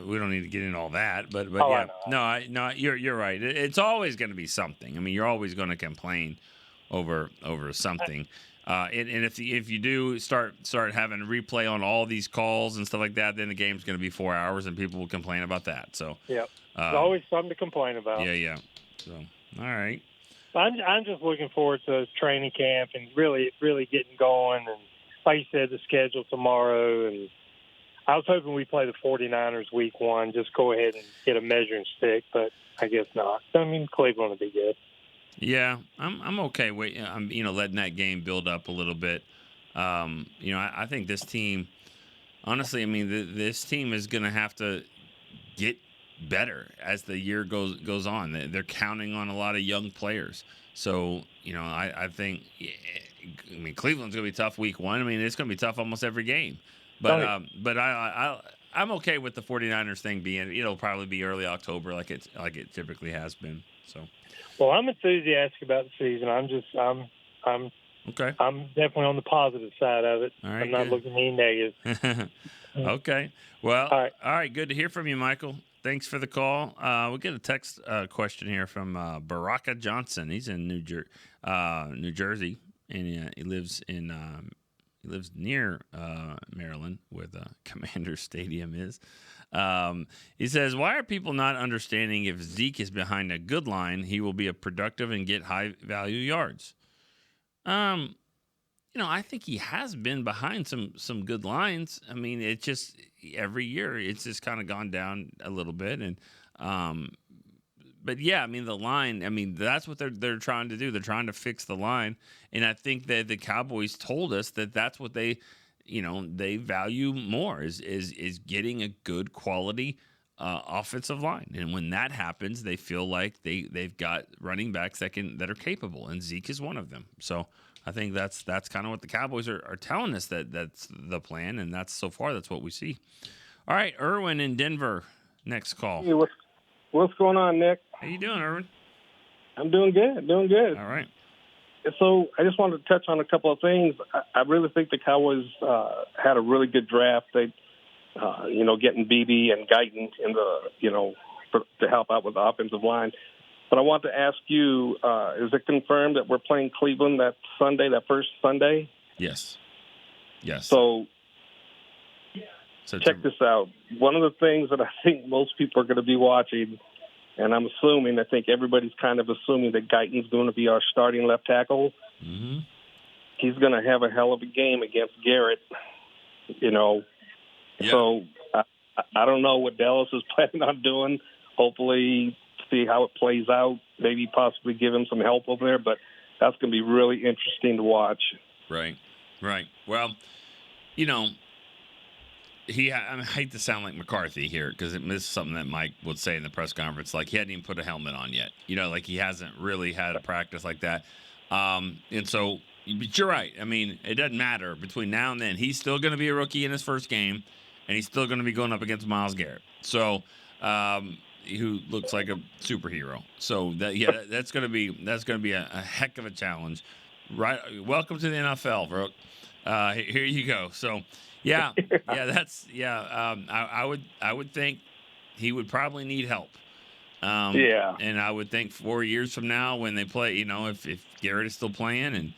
We don't need to get into all that, but
yeah.
No, you're right. It's always going to be something. I mean, you're always going to complain over something. And if you do start having replay on all these calls and stuff like that, then the game's going to be 4 hours, and people will complain about that. So
yeah, there's always something to complain about.
Yeah. So all right.
I'm just looking forward to training camp and really getting going. And like you said, the schedule tomorrow. And I was hoping we play the 49ers week 1, just go ahead and get a measuring stick, but I guess not. I mean, Cleveland will be good.
Yeah, I'm okay with letting that game build up a little bit. I think this team, honestly, I mean, this team is going to have to get better as the year goes on. They're counting on a lot of young players. So, I think, Cleveland's going to be tough week 1. I mean, it's going to be tough almost every game. But I'm okay with the 49ers thing being, it'll probably be early October like it typically has been. So.
Well, I'm enthusiastic about the season. I'm
okay.
I'm definitely on the positive side of it.
All right,
I'm not looking at any negative.
Okay. Well, all right. Good to hear from you, Michael. Thanks for the call. We'll get a text question here from Baraka Johnson. He's in New Jersey, and he lives near Maryland, where the Commander Stadium is. He says, why are people not understanding if Zeke is behind a good line, he will be a productive and get high-value yards? I think he has been behind some good lines. I mean, it's just every year it's just kind of gone down a little bit. And but yeah, I mean, the line, I mean, that's what they're trying to do. They're trying to fix the line. And I think that the Cowboys told us that that's what they value more is getting a good quality offensive line. And when that happens, they feel like they've got running backs that are capable, and Zeke is one of them. So I think that's kind of what the Cowboys are telling us, that's the plan, and that's what we see. All right, Erwin in Denver, next call.
Hey, what's going on, Nick?
How you doing, Erwin?
I'm doing good.
All right.
So I just wanted to touch on a couple of things. I really think the Cowboys had a really good draft. They, getting BB and Guyton in the, to help out with the offensive line. But I want to ask you, is it confirmed that we're playing Cleveland that first Sunday?
Yes.
So check this out. One of the things that I think most people are going to be watching, and I think everybody's kind of assuming that Guyton's going to be our starting left tackle.
Mm-hmm.
he's going to have a hell of a game against Garrett. So I don't know what Dallas is planning on doing. Hopefully, see how it plays out. Maybe possibly give him some help over there, but that's going to be really interesting to watch.
Right. Well, I hate to sound like McCarthy here because this is something that Mike would say in the press conference. Like, he hadn't even put a helmet on yet. Like he hasn't really had a practice like that. And so, but you're right. I mean, it doesn't matter between now and then. He's still going to be a rookie in his first game, and he's still going to be going up against Myles Garrett. So, who looks like a superhero. So that's going to be a heck of a challenge. Right. Welcome to the NFL, bro. Here you go. So, I would think he would probably need help. And I would think 4 years from now when they play, if Garrett is still playing and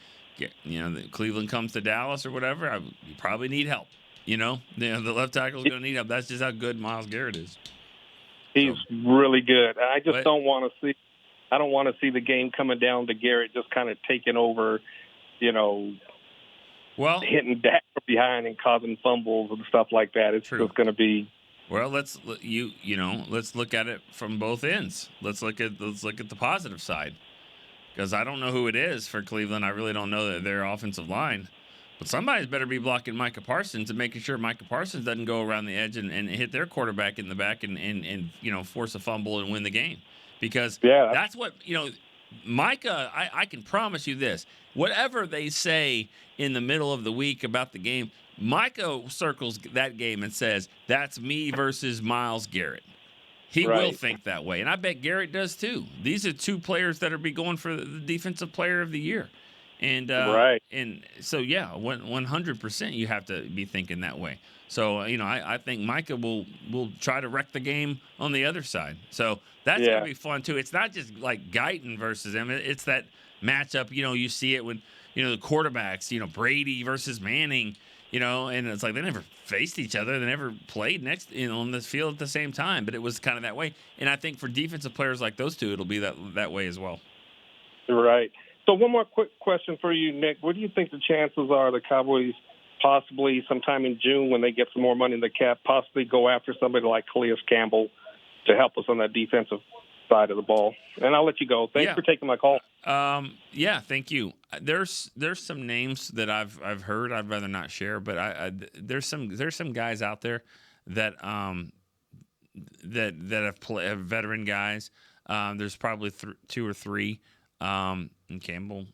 Cleveland comes to Dallas or whatever, you probably need help. The left tackle is going to need help. That's just how good Myles Garrett is.
He's really good. I just don't want to see. I don't want to see the game coming down to Garrett just kind of taking over, hitting Dak from behind and causing fumbles and stuff like that. It's just going to be.
Well, let's look at it from both ends. Let's look at the positive side, because I don't know who it is for Cleveland. I really don't know their offensive line, but somebody's better be blocking Micah Parsons and making sure Micah Parsons doesn't go around the edge and hit their quarterback in the back and force a fumble and win the game, because that's what Micah. I can promise you this: whatever they say in the middle of the week about the game, Micah circles that game and says, that's me versus Myles Garrett. He will think that way, and I bet Garrett does too. These are two players that are be going for the Defensive Player of the Year. And and so 100% you have to be thinking that way. So I think Micah will try to wreck the game on the other side. So that's gonna be fun too. It's not just like Guyton versus him. It's that matchup. You see it when the quarterbacks. Brady versus Manning. And it's like they never faced each other. They never played on the field at the same time. But it was kind of that way. And I think for defensive players like those two, it'll be that way as well.
Right. So one more quick question for you, Nick. What do you think the chances are the Cowboys possibly sometime in June, when they get some more money in the cap, possibly go after somebody like Calais Campbell to help us on that defensive side of the ball? And I'll let you go. Thanks for taking my call.
Thank you. There's some names that I've heard. I'd rather not share, but there's some guys out there that have veteran guys. There's probably two or three. And Campbell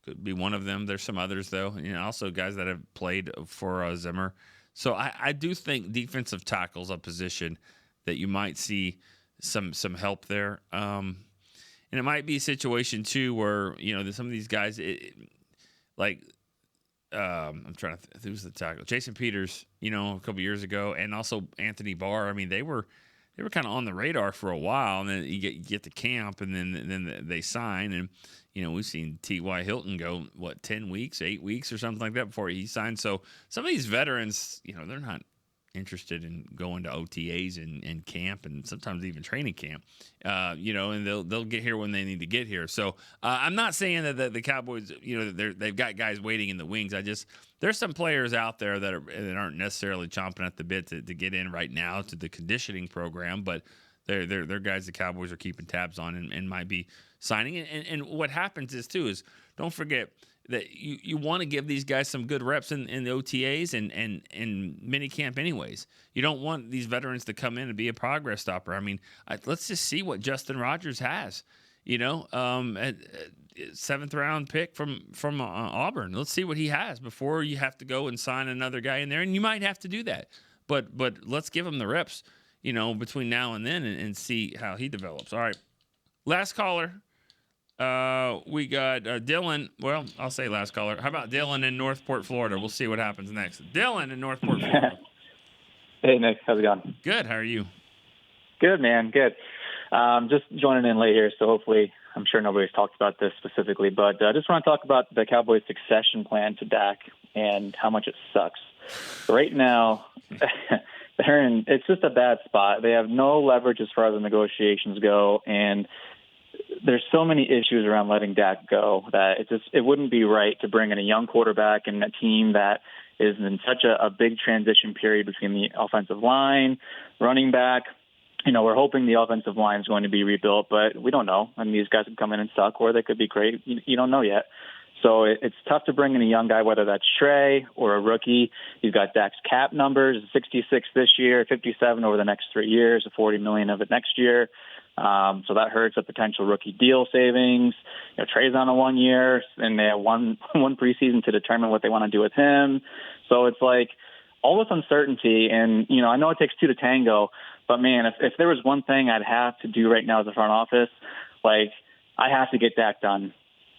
could be one of them. There's some others though, also guys that have played for Zimmer. So I do think defensive tackle's a position that you might see some help there. And it might be a situation too where some of these guys, I'm trying to who's the tackle? Jason Peters, a couple years ago, and also Anthony Barr. I mean, they were kind of on the radar for a while, and then you get to camp, and then they sign, and we've seen T.Y. Hilton go 10 weeks, 8 weeks, or something like that before he signed. So some of these veterans, they're not interested in going to OTAs and camp, and sometimes even training camp, and they'll get here when they need to get here. So I'm not saying that the Cowboys, they've got guys waiting in the wings. There's some players out there that aren't necessarily chomping at the bit to get in right now to the conditioning program, but they're guys the Cowboys are keeping tabs on and might be signing. And what happens is don't forget that you want to give these guys some good reps in the OTAs and mini camp anyways. You don't want these veterans to come in and be a progress stopper. I mean, let's just see what Justin Rogers has, a seventh round pick from Auburn. Let's see what he has before you have to go and sign another guy in there. And you might have to do that, but let's give him the reps, between now and then and see how he develops. All right. Last caller. We got Dylan. Well, I'll say last caller. How about Dylan in Northport, Florida? We'll see what happens next. Dylan in Northport, Florida.
Hey, Nick. How's it going?
Good. How are you?
Good, man. Good. Just joining in late here, so hopefully I'm sure nobody's talked about this specifically, but I just want to talk about the Cowboys' succession plan to Dak and how much it sucks. Right now, it's just a bad spot. They have no leverage as far as the negotiations go, and there's so many issues around letting Dak go that it wouldn't be right to bring in a young quarterback and a team that is in such a big transition period between the offensive line, running back. We're hoping the offensive line is going to be rebuilt, but we don't know. I mean, these guys could come in and suck, or they could be great. You don't know yet. So it's tough to bring in a young guy, whether that's Trey or a rookie. You've got Dak's cap numbers, 66 this year, 57 over the next 3 years, $40 million of it next year. So that hurts a potential rookie deal savings. Trey's on a 1 year, and they have one preseason to determine what they want to do with him. So it's like all this uncertainty, and I know it takes two to tango, but man, if there was one thing I'd have to do right now as a front office, like I have to get Dak done.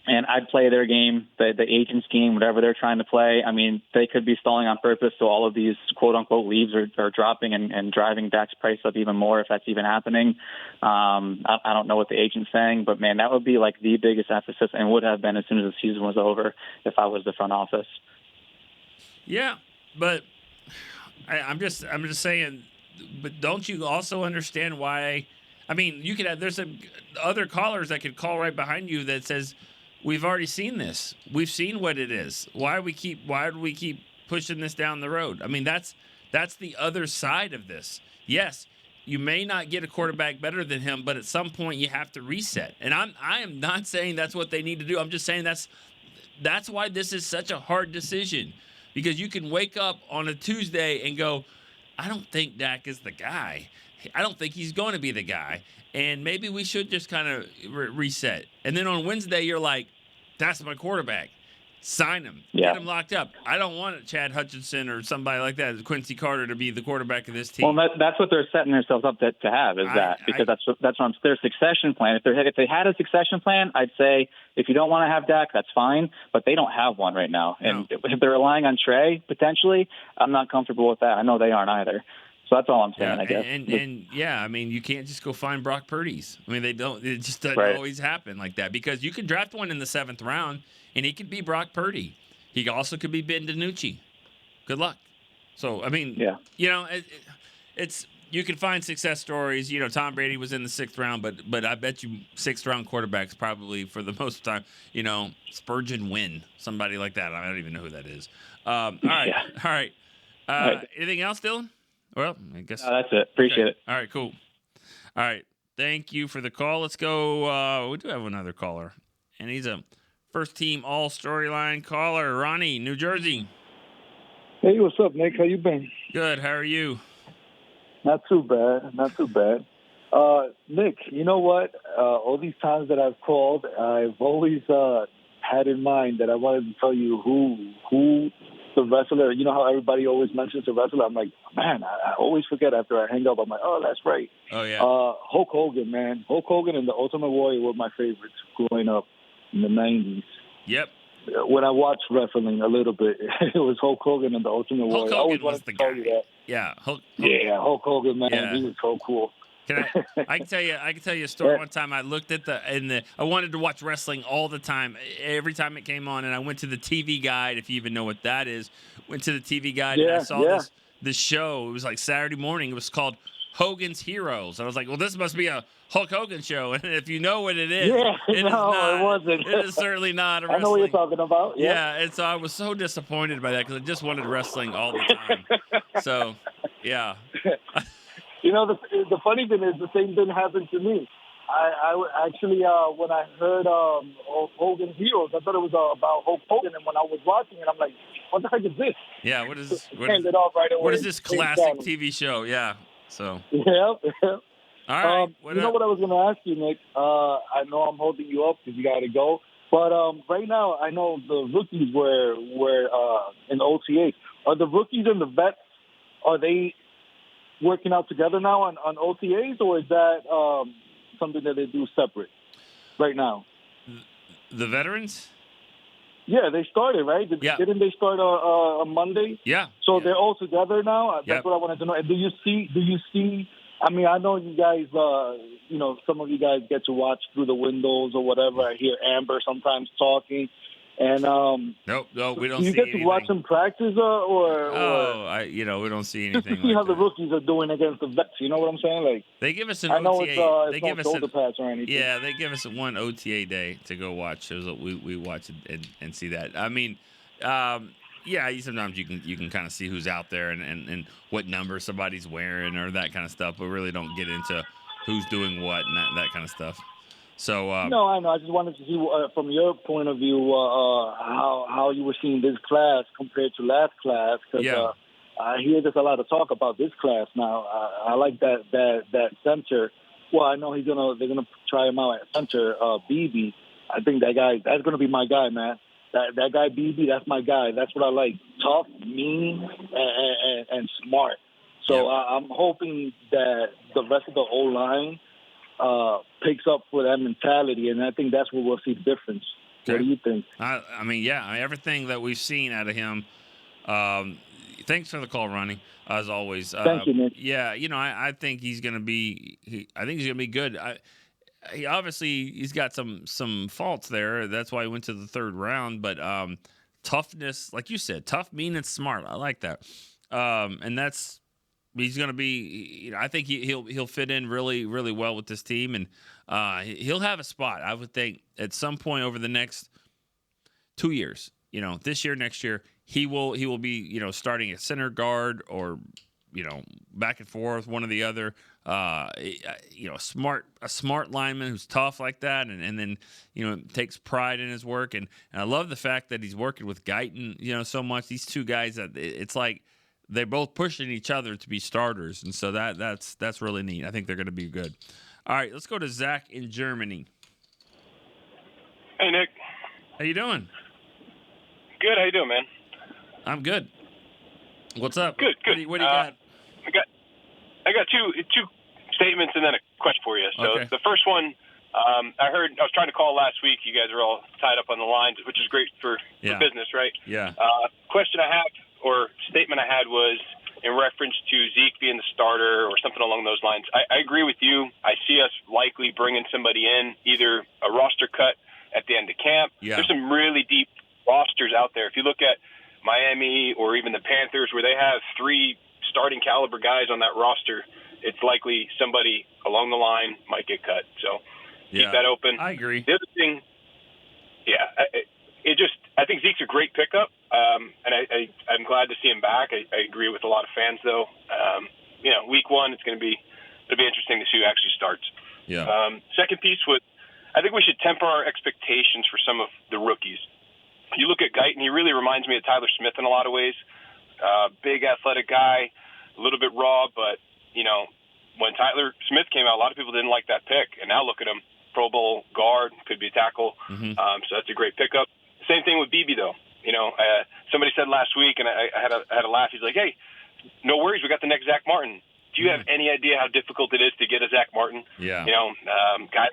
And I'd play their game, the agent's game, whatever they're trying to play. I mean, they could be stalling on purpose, so all of these quote-unquote leaves are dropping and driving Dak's price up even more, if that's even happening. I don't know what the agent's saying, but, man, that would be, like, the biggest emphasis and would have been as soon as the season was over if I was the front office.
Yeah, but I'm just saying, but don't you also understand why? I mean, you could have, there's other callers that could call right behind you that says, we've already seen this. We've seen what it is. Why do we keep pushing this down the road? I mean, that's the other side of this. Yes, you may not get a quarterback better than him, but at some point you have to reset. And I am not saying that's what they need to do. I'm just saying that's why this is such a hard decision, because you can wake up on a Tuesday and go, I don't think Dak is the guy. I don't think he's going to be the guy. And maybe we should just kind of reset. And then on Wednesday, you're like, that's my quarterback. Sign him.
Yeah.
Get him locked up. I don't want Chad Hutchinson or somebody like that, Quincy Carter, to be the quarterback of this team.
Well, that's what they're setting themselves up to have because that's on their succession plan. If they had a succession plan, I'd say if you don't want to have Dak, that's fine. But they don't have one right now. And if they're relying on Trey, potentially, I'm not comfortable with that. I know they aren't either. So that's all I'm saying, I guess.
And I mean, you can't just go find Brock Purdy's. I mean, it just doesn't always happen like that, because you can draft one in the 7th round, and he could be Brock Purdy. He also could be Ben DiNucci. Good luck. So, I mean, it's you can find success stories. Tom Brady was in the 6th round, but I bet you 6th round quarterbacks probably for the most time, Spurgeon Wynn, somebody like that. I don't even know who that is. All right. Anything else, Dylan? Well, I guess
that's it. Appreciate it.
All right, cool. All right, thank you for the call. Let's go. We do have another caller, and he's a first-team All-Storyline caller, Ronnie, New Jersey.
Hey, what's up, Nick? How you been?
Good. How are you?
Not too bad. Nick, you know what? All these times that I've called, I've always had in mind that I wanted to tell you who the wrestler. You know how everybody always mentions the wrestler? I'm like, man, I always forget after I hang up. I'm like, oh, that's right.
Oh, yeah.
Hulk Hogan, man. Hulk Hogan and the Ultimate Warrior were my favorites growing up in the 90s.
Yep.
When I watched wrestling a little bit, it was Hulk Hogan and the Ultimate Warrior.
Hulk Hogan was the guy. Yeah. Hulk
Hogan, man.
Yeah.
He was so cool.
I can tell you a story. One time I looked at I wanted to watch wrestling all the time, every time it came on, and I went to the TV Guide, if you even know what that is. Went to the TV Guide and I saw this show. It was like Saturday morning. It was called Hogan's Heroes. I was like, well, this must be a Hulk Hogan show. And if you know what it is, it
wasn't.
It is certainly not a wrestling.
I know what you're talking about.
Yeah, and so I was so disappointed by that because I just wanted wrestling all the time. So, yeah.
The funny thing is the same thing happened to me. I actually, when I heard Hogan's Heroes, I thought it was about Hulk Hogan. And when I was watching it, I'm like, what the heck is this?
Yeah, what is this classic TV show? Yeah, so.
Yeah.
All right.
What I was going to ask you, Nick? I know I'm holding you up because you got to go. But right now, I know the rookies were in OTA. Are the rookies and the vets, are they working out together now on OTAs, or is that something that they do separate right now?
The veterans?
Yeah, they started, right? Didn't they start on Monday?
Yeah.
So they're all together now? That's what I wanted to know. And do you see, I mean, I know you guys, some of you guys get to watch through the windows or whatever. I hear Amber sometimes talking. And
Nope, we don't
do you
see
get
anything.
to watch them practice, or
we don't see
just
anything
to see
like
how the
that.
rookies are doing against the vets? You know what I'm saying? Like
They give us an
I know
OTA.
it's no shoulder pads or anything.
Yeah, they give us one OTA day to go watch. So we watch it and see that. I mean, sometimes you can kind of see who's out there and what number somebody's wearing or that kind of stuff, but really don't get into who's doing what and that kind of stuff. So
No, I know. I just wanted to see from your point of view how you were seeing this class compared to last class. Because I hear there's a lot of talk about this class now. I like that center. Well, I know they're gonna try him out at center. BB, I think that's gonna be my guy, man. That guy BB, that's my guy. That's what I like. Tough, mean, and smart. So I'm hoping that the rest of the O line picks up for that mentality, and I think that's where we'll see the difference.
Okay.
What do you think?
I mean, everything that we've seen out of him. Thanks for the call, Ronnie. As always.
Thank you, Nick.
Yeah, I think he's going to be. I think he's going to be good. He's got some faults there. That's why he went to the third round. But toughness, like you said, tough, mean, and smart. I like that. And that's. He's going to be. I think he'll fit in really, really well with this team, and he'll have a spot. I would think at some point over the next 2 years. This year, next year, he will be starting at center guard or back and forth, one or the other. A smart lineman who's tough like that, and then takes pride in his work. And I love the fact that he's working with Guyton, so much. These two guys that it's like. They're both pushing each other to be starters, and so that's really neat. I think they're going to be good. All right, let's go to Zach in Germany.
Hey, Nick.
How you doing?
Good. How you doing, man?
I'm good. What's up?
Good.
What do you got?
I got two statements and then a question for you. So
Okay.
The first one, I was trying to call last week. You guys are all tied up on the lines, which is great for business, right?
Yeah.
Question I have, or statement I had, was in reference to Zeke being the starter or something along those lines. I agree with you. I see us likely bringing somebody in, either a roster cut at the end of camp.
Yeah.
There's some really deep rosters out there. If you look at Miami or even the Panthers, where they have 3 starting caliber guys on that roster, it's likely somebody along the line might get cut. So keep that open.
I agree.
The other thing, I think Zeke's a great pickup, and I'm glad to see him back. I agree with a lot of fans, though. Week 1, it'll be interesting to see who actually starts.
Yeah.
Second piece was, I think we should temper our expectations for some of the rookies. You look at Guyton, he really reminds me of Tyler Smith in a lot of ways. Big athletic guy, a little bit raw, but when Tyler Smith came out, a lot of people didn't like that pick, and now look at him, Pro Bowl guard, could be a tackle.
Mm-hmm.
So that's a great pickup. Same thing with BB, though. Somebody said last week, and I had a laugh. He's like, "Hey, no worries, we got the next Zach Martin." Do you have any idea how difficult it is to get a Zach Martin?
Yeah.
Guy,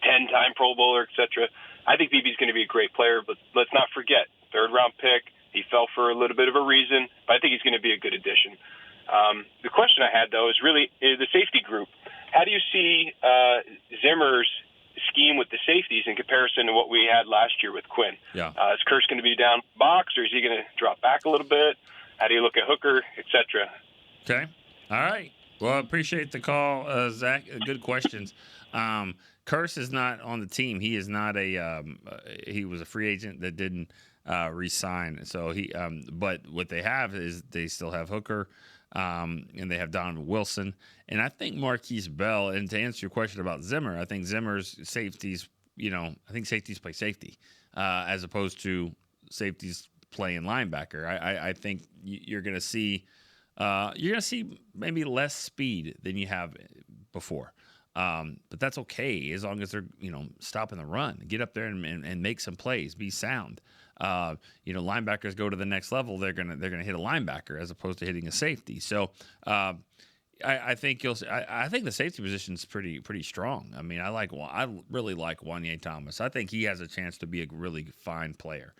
10-time Pro Bowler, etc. I think BB's going to be a great player, but let's not forget, 3rd-round pick. He fell for a little bit of a reason, but I think he's going to be a good addition. The question I had, though, is the safety group. How do you see Zimmer's scheme with the safeties in comparison to what we had last year with Quinn?
Yeah.
Is Kurtz going to be down box, or is he going to drop back a little bit? How do you look at Hooker, etc.?
Okay. All right. Well, I appreciate the call, Zach. Good questions. Kurtz is not on the team. He is not he was a free agent that didn't re-sign. So but what they have is they still have Hooker, and they have Donovan Wilson, and I think Marquise Bell. And to answer your question about Zimmer, I think Zimmer's safeties. I think safeties play safety as opposed to safeties playing linebacker. I think you're going to see maybe less speed than you have before. But that's okay as long as they're stopping the run, get up there and make some plays, be sound. Linebackers go to the next level. They're gonna hit a linebacker as opposed to hitting a safety. So I think I think the safety position is pretty strong. I mean, I really like Wanye Thomas. I think he has a chance to be a really fine player.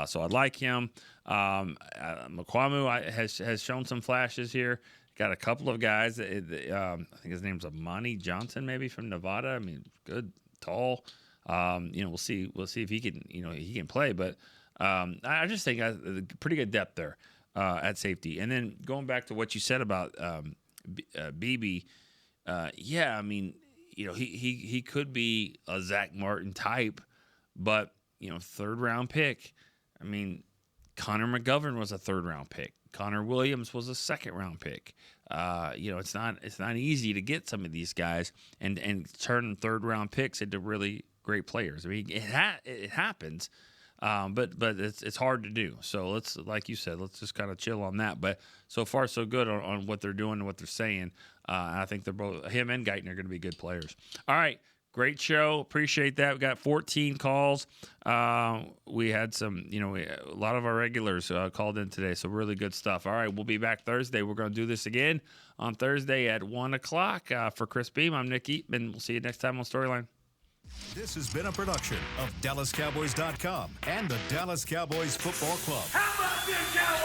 So I like him. Mukwamu has shown some flashes here. Got a couple of guys. I think his name's Amani Johnson, maybe from Nevada. I mean, good, tall. We'll see if he can play. But I just think pretty good depth there at safety. And then going back to what you said about BB, I mean, he could be a Zach Martin type, but third round pick. I mean, Connor McGovern was a third round pick. Connor Williams was a second round pick. It's not easy to get some of these guys and turn third round picks into really great players. I mean, it happens, but it's hard to do. So let's, like you said, let's just kind of chill on that. But so far so good on what they're doing and what they're saying. I think they're both, him and Guyton, are going to be good players. All right. Great show. Appreciate that. We got 14 calls. We had some, a lot of our regulars called in today, so really good stuff. All right, we'll be back Thursday. We're going to do this again on Thursday at 1 o'clock. For Chris Beam, I'm Nick Eatman. We'll see you next time on Storyline.
This has been a production of DallasCowboys.com and the Dallas Cowboys Football Club.
How about this, Cowboys?